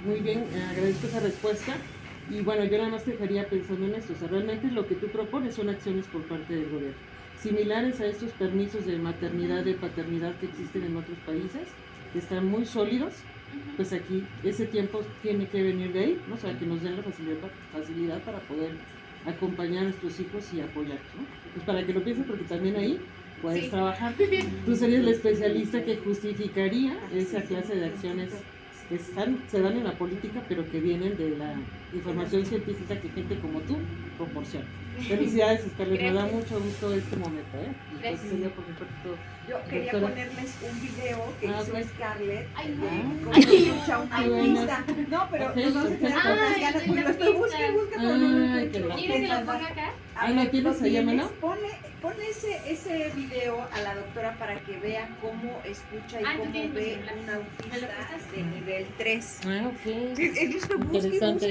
Muy bien, agradezco esa respuesta. Y bueno, yo nada más te dejaría pensando en esto, o sea, realmente lo que tú propones son acciones por parte del gobierno, similares a estos permisos de maternidad, de paternidad que existen en otros países, que están muy sólidos. Pues aquí ese tiempo tiene que venir de ahí, ¿no? O sea, que nos den la facilidad para poder acompañar a nuestros hijos y apoyarlos, ¿no? Pues para que lo piensen, porque también ahí puedes trabajar. Tú serías la especialista que justificaría esa clase de acciones que se dan en la política, pero que vienen de la información científica que gente como tú proporciona. Felicidades, Scarlett, me da mucho gusto este momento, ¿eh? Gracias. Sería por mi parte todo. Yo quería Doctora. ponerles un video que hizo ok. Scarlett. Ay, Cómo escucha un Qué bueno. autista. No, pero Ok, nos vamos a quedar con Ay, las ganas el porque lo estoy autista. buscando, pero no lo Ay, encuentro. qué ¿Quieren que lo ponga acá? A ¿lo ver, tienes ahí a mano? Ponle ese video a la doctora para que vea cómo escucha y Ah, tú cómo tienes mi ve celular. un ¿Me lo autista prestas? de nivel 3. Ah, ok. Busque, Interesante.